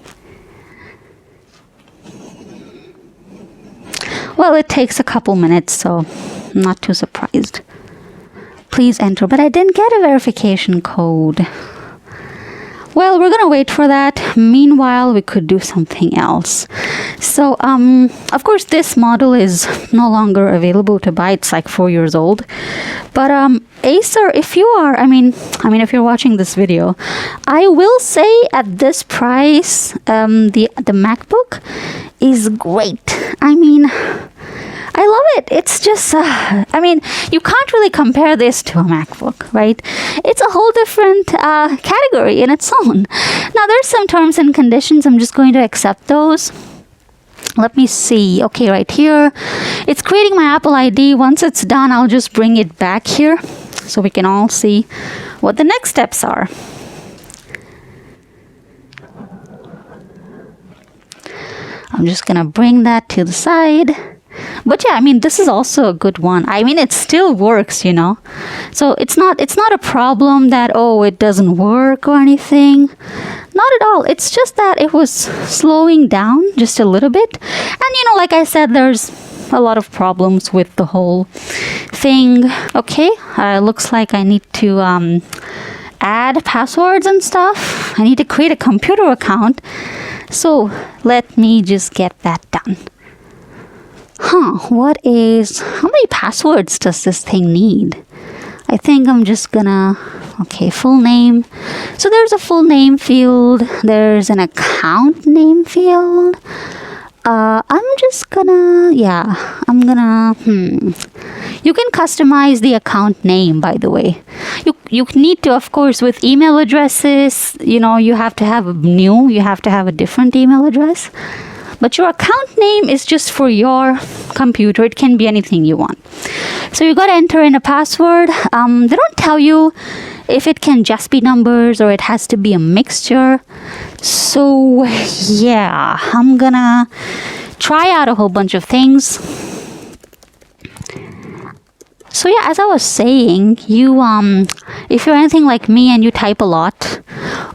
S1: Well, it takes a couple minutes, so I'm not too surprised. Please enter, but I didn't get a verification code. Well, we're gonna wait for that. Meanwhile, we could do something else. So, of course, this model is no longer available to buy. It's like 4 years old. But Acer, if you are, if you're watching this video, I will say at this price, the MacBook is great. I love it. It's just, you can't really compare this to a MacBook, right? It's a whole different category in its own. Now, there's some terms and conditions. I'm just going to accept those. Let me see. Okay, right here. It's creating my Apple ID. Once it's done, I'll just bring it back here so we can all see what the next steps are. I'm just going to bring that to the side. But yeah, this is also a good one. It still works, So it's not a problem that, it doesn't work or anything. Not at all. It's just that it was slowing down just a little bit. And like I said, there's a lot of problems with the whole thing. Okay, looks like I need to add passwords and stuff. I need to create a computer account. So let me just get that done. How many passwords does this thing need? I think I'm just gonna, full name. So there's a full name field. There's an account name field. I'm just gonna, You can customize the account name, by the way. You need to, of course, with email addresses, you have to have a different email address. But your account name is just for your computer. It can be anything you want. So you got to enter in a password. They don't tell you if it can just be numbers or it has to be a mixture. So yeah, I'm gonna try out a whole bunch of things. So yeah, as I was saying, if you're anything like me and you type a lot,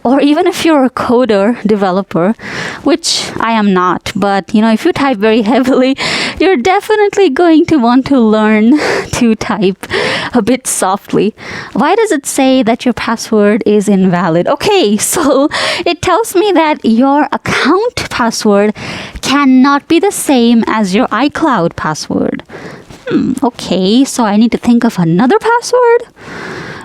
S1: or even if you're a coder developer, which I am not, but if you type very heavily, you're definitely going to want to learn to type a bit softly. Why does it say that your password is invalid? Okay, so it tells me that your account password cannot be the same as your iCloud password. Okay, so I need to think of another password?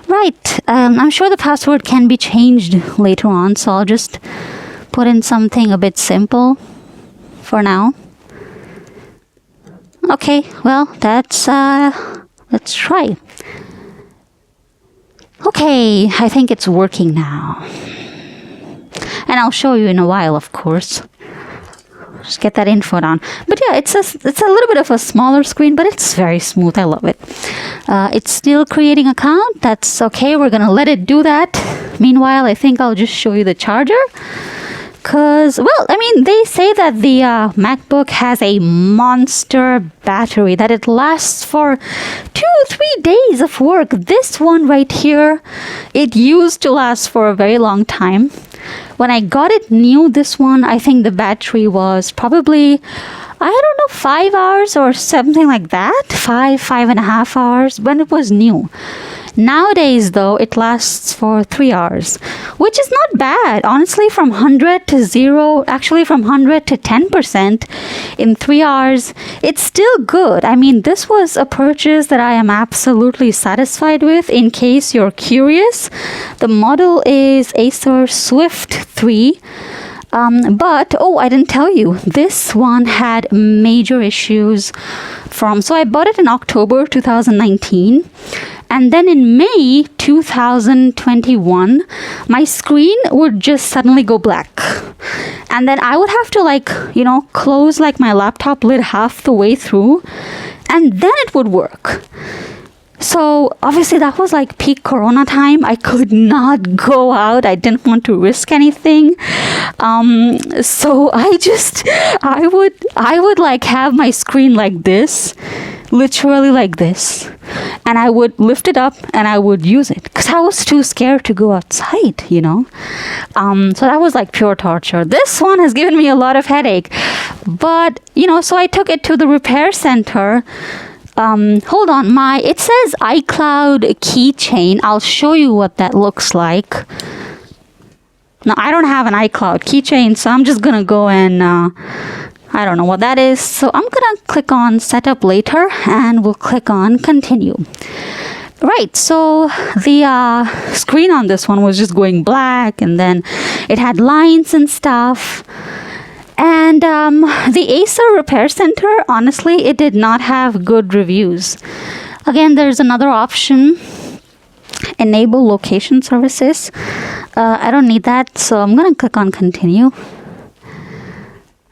S1: Right, I'm sure the password can be changed later on, so I'll just put in something a bit simple for now. Okay, well, let's try. Okay, I think it's working now. And I'll show you in a while, of course. Just get that info down. But yeah, it's a little bit of a smaller screen, but it's very smooth. I love it. It's still creating account. That's okay. We're gonna let it do that. Meanwhile, I think I'll just show you the charger. They say that the MacBook has a monster battery, that it lasts for 2-3 days of work. This one right here, it used to last for a very long time. When I got it new, this one, I think the battery was probably, 5 hours or something like that. 5.5 hours when it was new. Nowadays, though, it lasts for 3 hours, which is not bad. Honestly, from 100 to 0, actually from 100 to 10% in 3 hours, it's still good. I mean, this was a purchase that I am absolutely satisfied with. In case you're curious, the model is Acer Swift 3. But I didn't tell you, this one had major issues so I bought it in October 2019. And then in May 2021, my screen would just suddenly go black. And then I would have to close my laptop lid half the way through, and then it would work. So obviously that was peak Corona time. I could not go out. I didn't want to risk anything. So I would have my screen like this, literally like this. And I would lift it up and I would use it because I was too scared to go outside, So that was pure torture. This one has given me a lot of headache. But, so I took it to the repair center. Hold on, it says iCloud keychain. I'll show you what that looks like. Now, I don't have an iCloud keychain, so I'm just gonna go and, I don't know what that is. So I'm gonna click on setup later and we'll click on continue. Right, so the screen on this one was just going black and then it had lines and stuff. And the Acer Repair Center, honestly, it did not have good reviews. Again, there's another option, enable location services. I don't need that, so I'm going to click on continue.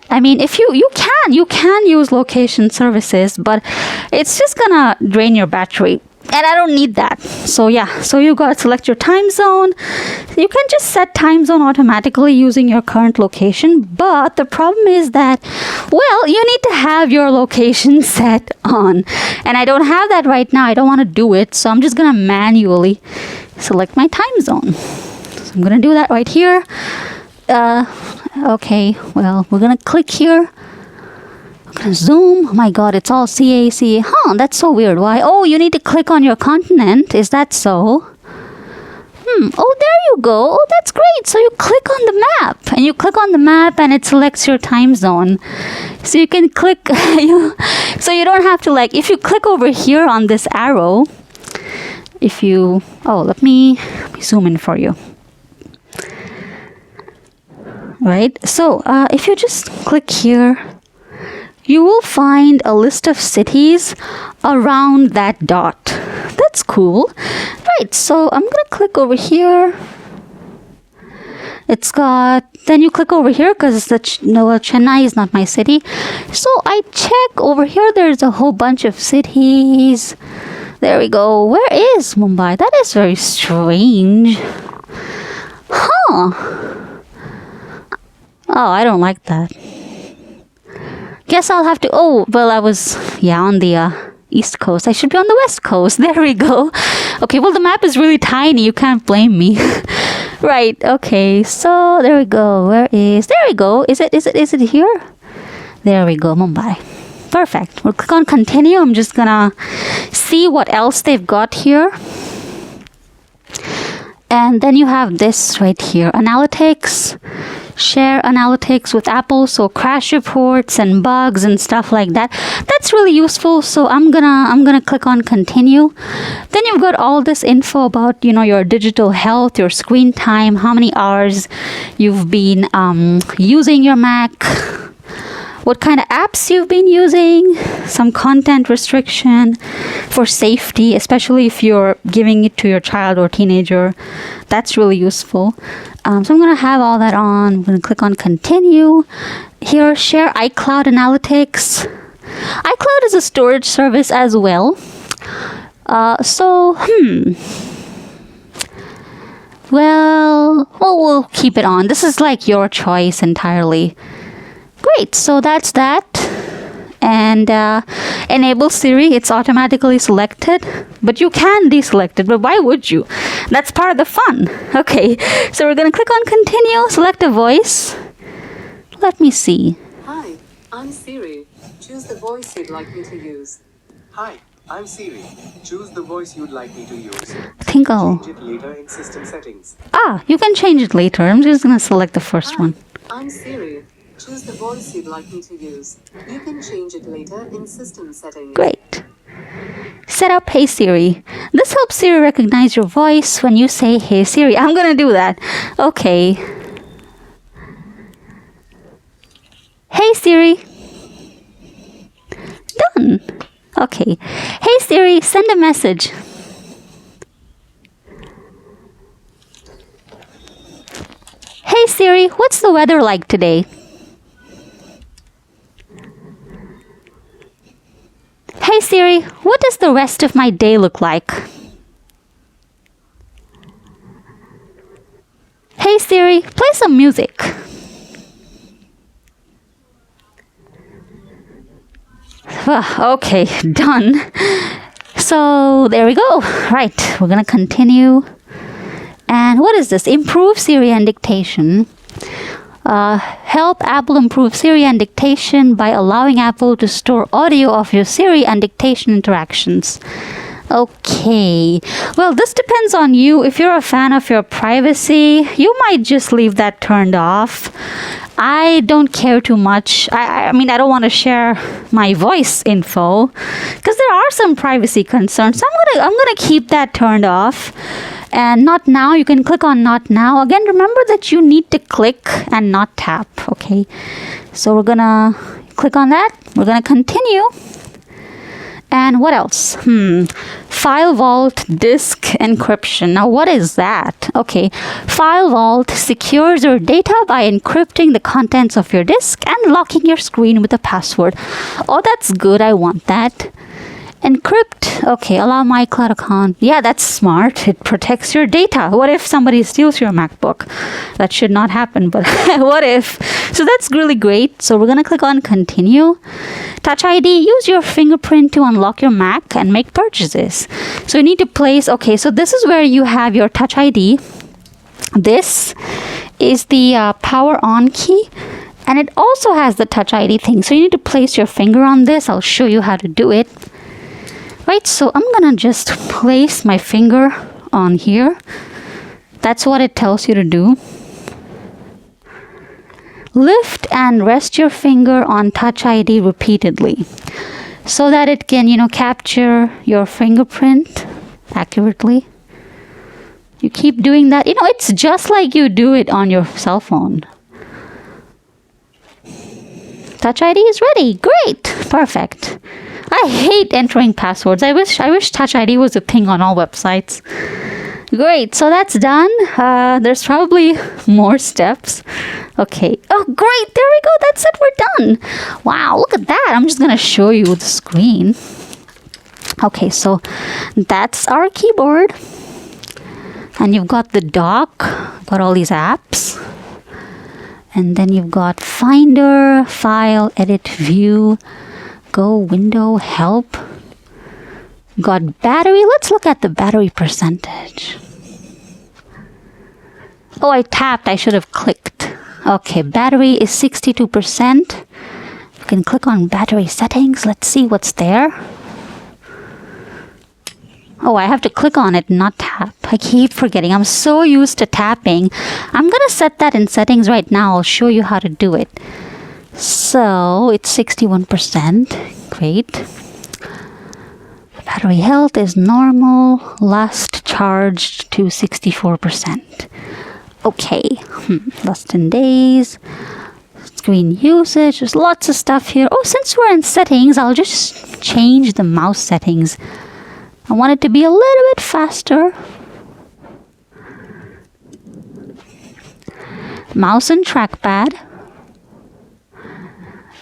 S1: I mean, if you can use location services, but it's just going to drain your battery. And I don't need that. So yeah, so you got to select your time zone. You can just set time zone automatically using your current location. But the problem is that, you need to have your location set on. And I don't have that right now. I don't want to do it. So I'm just going to manually select my time zone. So I'm going to do that right here. Okay, we're going to click here. Zoom. Oh my god, it's all CAC. That's so weird. Why? Oh, you need to click on your continent. Is that so? Oh, there you go. Oh, that's great. So you click on the map. And you click on the map and it selects your time zone. So you can click. So you don't have to if you click over here on this arrow. Let me zoom in for you. Right? So if you just click here. you will find a list of cities around that dot. That's cool. Right, so I'm gonna click over here. It's got, then you click over here because Chennai is not my city. So I check over here, there's a whole bunch of cities. There we go. Where is Mumbai? That is very strange. Huh. Oh, I don't like that. Guess I'll have to, oh, well, I was, on the East Coast. I should be on the West Coast. There we go. Okay, well, the map is really tiny. You can't blame me. Right, okay, so there we go. There we go. Is it here? There we go, Mumbai. Perfect. We'll click on continue. I'm just gonna see what else they've got here. And then you have this right here, analytics, share analytics with Apple, so crash reports and bugs and stuff like that. That's really useful. So I'm gonna click on continue. Then you've got all this info about, your digital health, your screen time, how many hours you've been using your Mac, what kind of apps you've been using, some content restriction for safety, especially if you're giving it to your child or teenager. That's really useful. So I'm going to have all that on. I'm going to click on continue. Here, share iCloud analytics. iCloud is a storage service as well. Well, we'll keep it on. This is like your choice entirely. Great, so that's that. And enable Siri, it's automatically selected, but you can deselect it, but why would you? That's part of the fun. Okay, so we're going to click on continue, select a voice. Let me see.
S2: Hi, I'm Siri. Choose the voice you'd like me to use.
S3: Hi, I'm Siri. Choose the voice you'd like me to use.
S1: I think I'll...
S3: Change it later in system settings.
S1: You can change it later. I'm just going to select the first one.
S2: I'm Siri. Choose the voice you'd like me to use. You can change it later in system settings.
S1: Great. Set up Hey Siri. This helps Siri recognize your voice when you say Hey Siri. I'm going to do that. Okay. Hey Siri. Done. Okay. Hey Siri, send a message. Hey Siri, what's the weather like today? Hey Siri, what does the rest of my day look like? Hey Siri, play some music. Okay, done. So there we go. Right, we're gonna continue. And what is this? Improve Siri and dictation. Help Apple improve Siri and dictation by allowing Apple to store audio of your Siri and dictation interactions. Okay. Well, this depends on you. If you're a fan of your privacy, you might just leave that turned off. I don't care too much. I mean, I don't want to share my voice info because there are some privacy concerns. So I'm gonna keep that turned off. And not now, you can click on not now. Again, remember that you need to click and not tap, okay? So we're gonna click on that. We're gonna continue. And what else? File vault disk encryption. Now, what is that? Okay, file vault secures your data by encrypting the contents of your disk and locking your screen with a password. Oh, that's good. I want that. Encrypt. Okay, allow my cloud account. Yeah, that's smart. It protects your data. What if somebody steals your MacBook? That should not happen, but what if? So that's really great. So we're going to click on continue. Touch ID. Use your fingerprint to unlock your Mac and make purchases. So you need to place, okay, so this is where you have your Touch ID. This is the power on key. And it also has the Touch ID thing. So you need to place your finger on this. I'll show you how to do it. Right, so I'm gonna just place my finger on here. That's what it tells you to do. Lift and rest your finger on Touch ID repeatedly so that it can, capture your fingerprint accurately. You keep doing that. It's just like you do it on your cell phone. Touch ID is ready. Great. Perfect. I hate entering passwords. I wish Touch ID was a thing on all websites. Great. So that's done. There's probably more steps. Okay. Oh, great. There we go. That's it. We're done. Wow. Look at that. I'm just going to show you the screen. Okay. So that's our keyboard. And you've got the dock. Got all these apps. And then you've got Finder, File, Edit, View, Go, Window, Help. Got battery. Let's look at the battery percentage. Oh, I tapped. I should have clicked. Okay, battery is 62%. You can click on battery settings. Let's see what's there. Oh, I have to click on it, not tap. I keep forgetting. I'm so used to tapping. I'm going to set that in settings right now. I'll show you how to do it. So, it's 61%. Great. Battery health is normal. Last charged to 64%. Okay. Less than days. Screen usage. There's lots of stuff here. Oh, since we're in settings, I'll just change the mouse settings. I want it to be a little bit faster. Mouse and trackpad.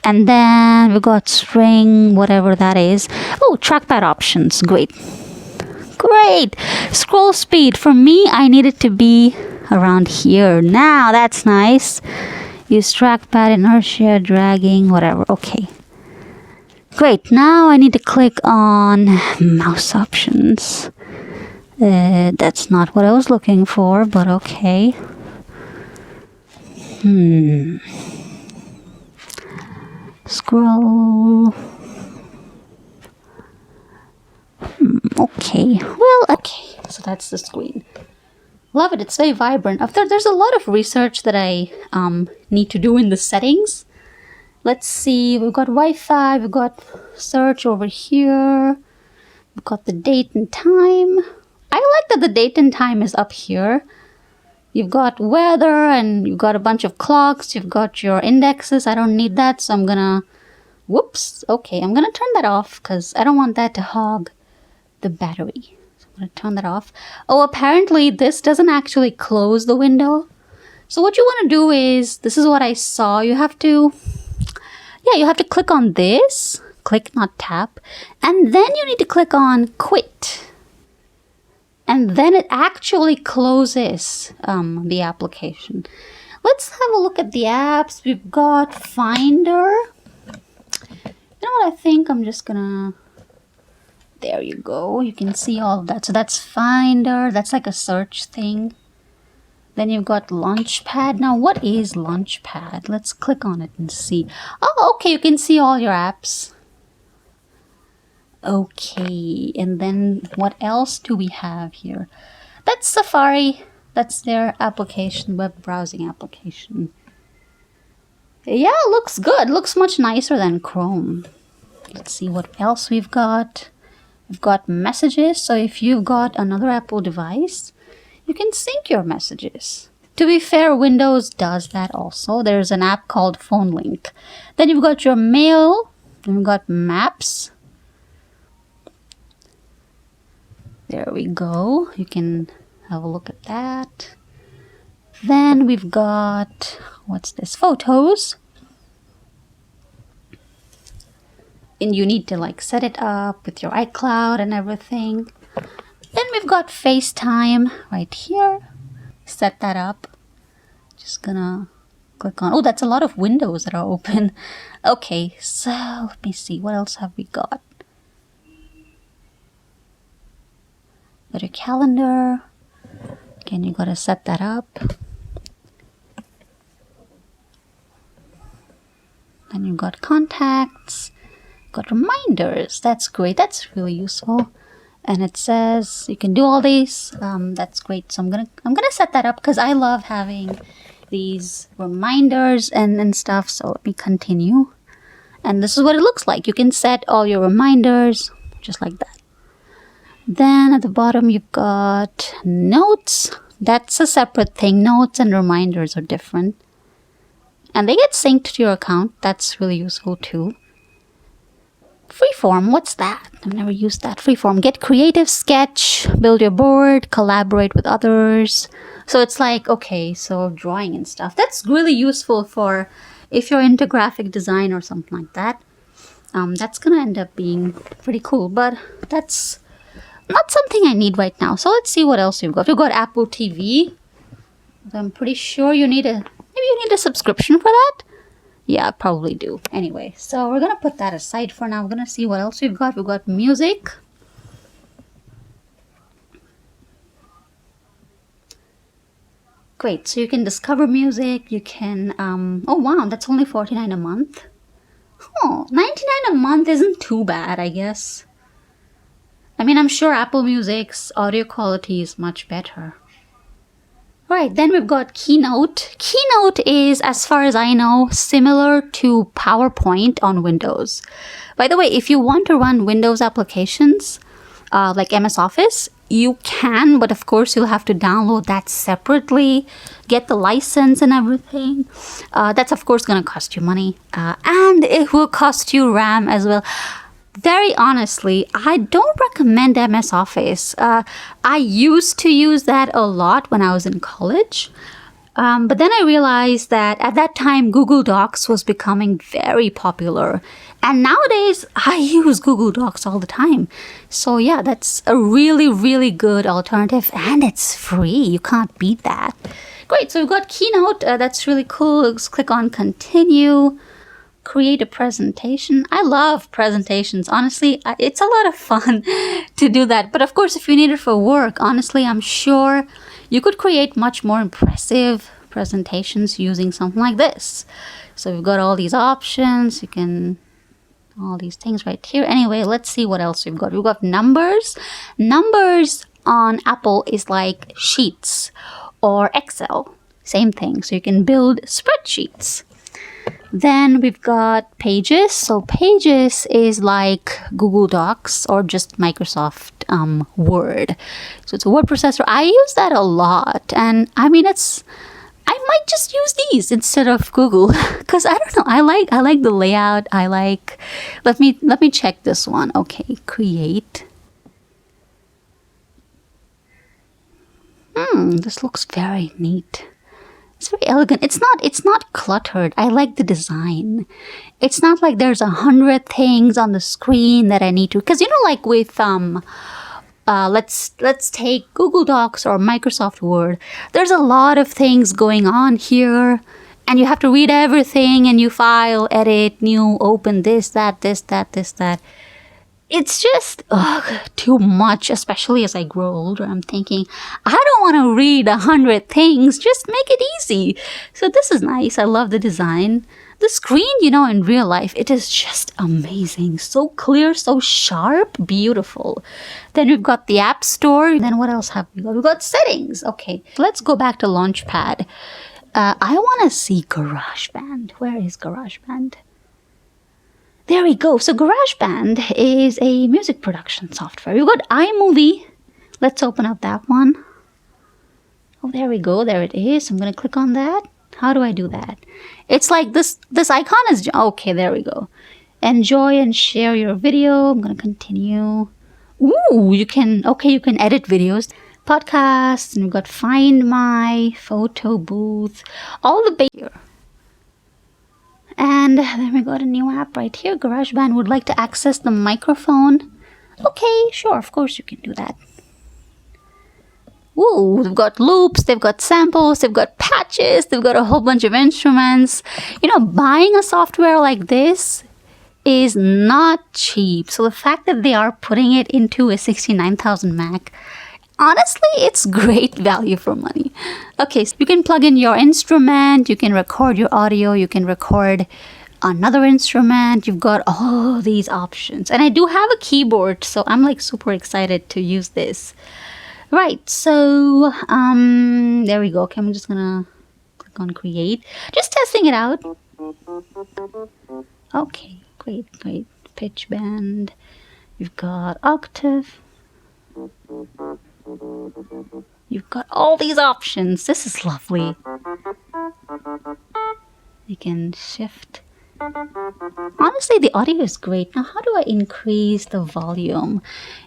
S1: And then we got string, whatever that is. Oh, trackpad options. Great. Great. Scroll speed. For me, I need it to be around here. Now, that's nice. Use trackpad, inertia, dragging, whatever. Okay. Great, now I need to click on mouse options. That's not what I was looking for, but okay. Scroll. Okay, well, okay. So that's the screen. Love it, it's very vibrant. There's a lot of research that I need to do in the settings. Let's see, we've got Wi-Fi, we've got search over here. We've got the date and time. I like that the date and time is up here. You've got weather and you've got a bunch of clocks. You've got your indexes. I don't need that, so I'm gonna... Whoops. Okay, I'm gonna turn that off because I don't want that to hog the battery. So I'm gonna turn that off. Oh, apparently this doesn't actually close the window. So what you want to do is, this is what I saw. You have to click on this. Click, not tap. And then you need to click on quit. And then it actually closes the application. Let's have a look at the apps. We've got Finder. You know what I think? I'm just gonna... There you go. You can see all of that. So that's Finder. That's like a search thing. Then you've got Launchpad. Now, what is Launchpad? Let's click on it and see. Oh, okay. You can see all your apps. Okay. And then what else do we have here? That's Safari. That's their application, web browsing application. Yeah, looks good. Looks much nicer than Chrome. Let's see what else we've got. We've got messages. So if you've got another Apple device, you can sync your messages. To be fair, Windows does that also. There's an app called Phone Link. Then you've got your mail. Then we've got maps. There we go. You can have a look at that. Then we've got, what's this? Photos. And you need to like set it up with your iCloud and everything. Then we've got FaceTime right here. Set that up. Just gonna click on... Oh, that's a lot of windows that are open. Okay, so let me see. What else have we got? Got your calendar. Again, you gotta set that up. Then you've got contacts. Got reminders. That's great. That's really useful. And it says you can do all these. That's great. So I'm gonna set that up because I love having these reminders and stuff. So let me continue. And this is what it looks like. You can set all your reminders just like that. Then at the bottom you've got notes. That's a separate thing. Notes and reminders are different. and they get synced to your account. That's really useful too. Freeform, what's that? I've never used that. Freeform, get creative, sketch, build your board, collaborate with others. So it's like, okay, so drawing and stuff. That's really useful for if you're into graphic design or something like that. That's gonna end up being pretty cool, but that's not something I need right now. So let's see what else we've got. We've got Apple TV. I'm pretty sure maybe you need a subscription for that. Yeah, I probably do. Anyway, so we're gonna put that aside for now. We're gonna see what else we've got. We've got music. Great, so you can discover music. You can, oh wow, that's only $49 a month. Oh, $99 a month isn't too bad, I guess. I mean, I'm sure Apple Music's audio quality is much better. Right, then we've got Keynote. Keynote is, as far as I know, similar to PowerPoint on Windows. By the way, if you want to run Windows applications, like MS Office, you can, but of course you'll have to download that separately, get the license and everything. That's of course going to cost you money, and it will cost you RAM as well. Very honestly, I don't recommend MS Office. I used to use that a lot when I was in college. But then I realized that at that time, Google Docs was becoming very popular. And nowadays, I use Google Docs all the time. So yeah, that's a really, really good alternative. And it's free. You can't beat that. Great, so we've got Keynote. That's really cool. Let's click on Continue. Create a presentation. I love presentations. Honestly, it's a lot of fun to do that. But of course, if you need it for work, honestly, I'm sure you could create much more impressive presentations using something like this. So we've got all these options. You can, all these things right here. Anyway, let's see what else we've got. We've got Numbers. Numbers on Apple is like Sheets or Excel. Same thing. So you can build spreadsheets. Then we've got Pages. So Pages is like Google Docs or just Microsoft Word. So it's a word processor. I use that a lot. And I mean, I might just use these instead of Google because I don't know. I like the layout. Let me check this one. Okay, create. This looks very neat. It's very elegant. It's not cluttered. I like the design. It's not like there's 100 things on the screen that I need to, because like with let's take Google Docs or Microsoft Word. There's a lot of things going on here, and you have to read everything, and you file, edit, new, open this, that. It's just too much, especially as I grow older. I'm thinking, I don't want to read 100 things. Just make it easy. So this is nice. I love the design. The screen, in real life, it is just amazing. So clear, so sharp, beautiful. Then we've got the App Store. Then what else have we got? We've got Settings. Okay, let's go back to Launchpad. I want to see GarageBand. Where is GarageBand? There we go. So GarageBand is a music production software. We've got iMovie. Let's open up that one. Oh, there we go. There it is. I'm going to click on that. How do I do that? It's like this icon is... Okay, there we go. Enjoy and share your video. I'm going to continue. Ooh, you can edit videos. Podcasts. And we've got Find My, Photo Booth. All the basic. And then we got a new app right here. GarageBand would like to access the microphone. Okay, sure, of course you can do that. Ooh, they've got loops, they've got samples, they've got patches, they've got a whole bunch of instruments. Buying a software like this is not cheap. So the fact that they are putting it into a 69,000 Mac, honestly, it's great value for money. Okay, so you can plug in your instrument, you can record your audio, you can record another instrument. You've got all these options. And I do have a keyboard, so I'm like super excited to use this. Right, so there we go. Okay, I'm just gonna click on Create. Just testing it out. Okay, great. Pitch bend. You've got octave. You've got all these options. This is lovely. we can shift. Honestly, the audio is great. Now, how do I increase the volume?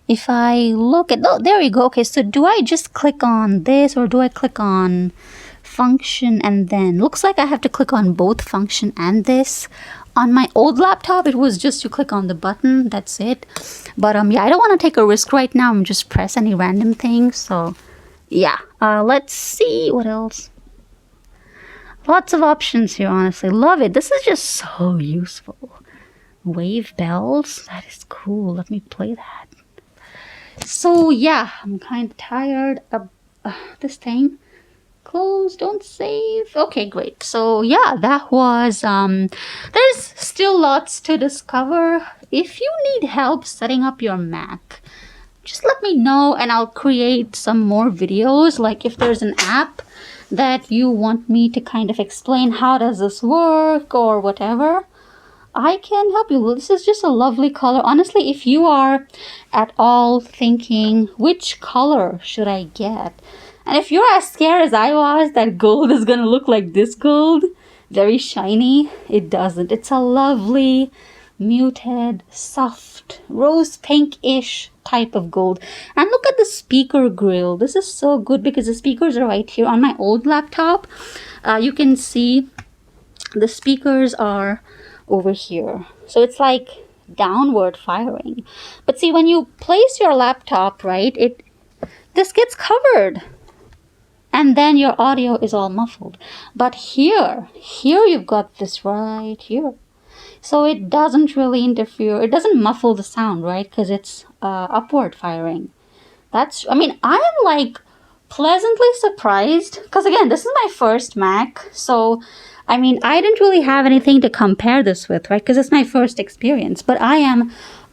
S1: If I look at, oh, there we go. Okay, so do I just click on this or do I click on function and then, looks like I have to click on both function and this. On my old laptop, it was just you click on the button, that's it. But yeah, I don't want to take a risk right now and just press any random thing. So yeah, let's see what else. Lots of options here, honestly. Love it. This is just so useful. Wave bells. That is cool. Let me play that. So yeah, I'm kind of tired of this thing. Close, don't save. Okay, great. So yeah, that was, there's still lots to discover. If you need help setting up your Mac, just let me know and I'll create some more videos. Like if there's an app that you want me to kind of explain how does this work or whatever, I can help you. This is just a lovely color. Honestly, if you are at all thinking which color should I get, and if you're as scared as I was that gold is gonna look like this gold, very shiny, it doesn't. It's a lovely muted, soft, rose pink-ish type of gold. And look at the speaker grill. This is so good because the speakers are right here. On my old laptop, you can see the speakers are over here. So it's like downward firing. But see, when you place your laptop, right, this gets covered. And then your audio is all muffled. But here you've got this right here. So it doesn't really interfere. It doesn't muffle the sound, right? Because it's upward firing. I mean, I am like pleasantly surprised. Because again, this is my first Mac. So, I mean, I didn't really have anything to compare this with, right? Because it's my first experience. But I am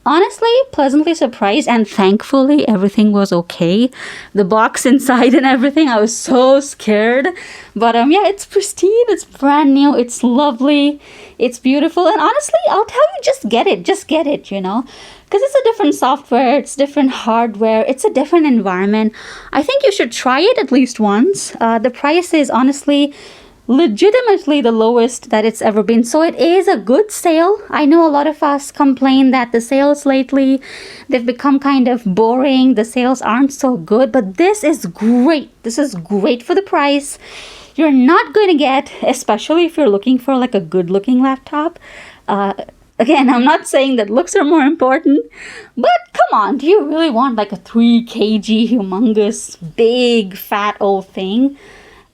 S1: honestly pleasantly surprised, and thankfully everything was okay. The box inside and everything, I was so scared. But yeah, it's pristine, it's brand new, it's lovely, it's beautiful. And honestly, I'll tell you, just get it, you know, because it's a different software, it's different hardware, it's a different environment. I think you should try it at least once. The price is honestly legitimately the lowest that it's ever been. So it is a good sale. I know a lot of us complain that the sales lately, they've become kind of boring. The sales aren't so good, but this is great. This is great for the price. You're not going to get, especially if you're looking for like a good looking laptop. Again, I'm not saying that looks are more important, but come on, do you really want like a 3 kg humongous big fat old thing?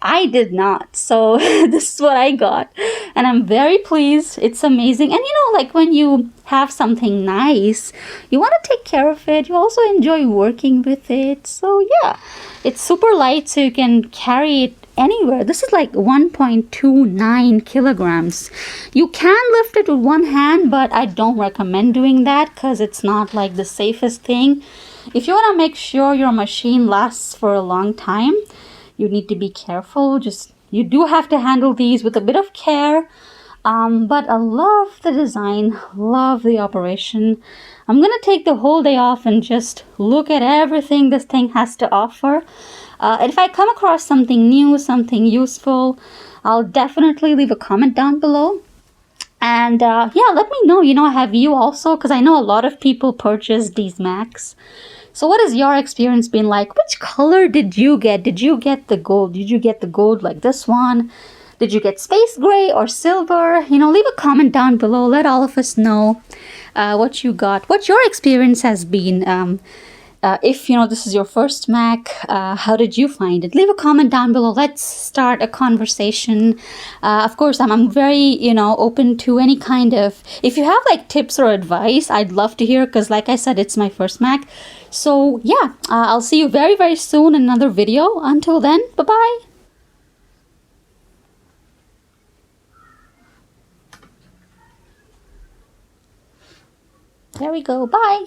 S1: I did not. So this is what I got. And I'm very pleased. It's amazing. And you know, like when you have something nice, you want to take care of it. You also enjoy working with it. So yeah, it's super light so you can carry it anywhere. This is like 1.29 kilograms. You can lift it with one hand, but I don't recommend doing that because it's not like the safest thing. If you want to make sure your machine lasts for a long time, you need to be careful. You do have to handle these with a bit of care. But I love the design, love the operation. I'm going to take the whole day off and just look at everything this thing has to offer. And if I come across something new, something useful, I'll definitely leave a comment down below. And yeah, let me know, you know, have you also? Because I know a lot of people purchased these Macs. So what has your experience been like? Which color did you get? Did you get the gold? Did you get the gold like this one? Did you get space gray or silver? You know, leave a comment down below. Let all of us know what you got, what your experience has been. If, you know, this is your first Mac, how did you find it? Leave a comment down below. Let's start a conversation. Of course, I'm very, you know, open to any kind of, if you have like tips or advice, I'd love to hear, because like I said, it's my first Mac. So yeah, I'll see you very, very soon in another video. Until then, bye-bye. There we go. Bye.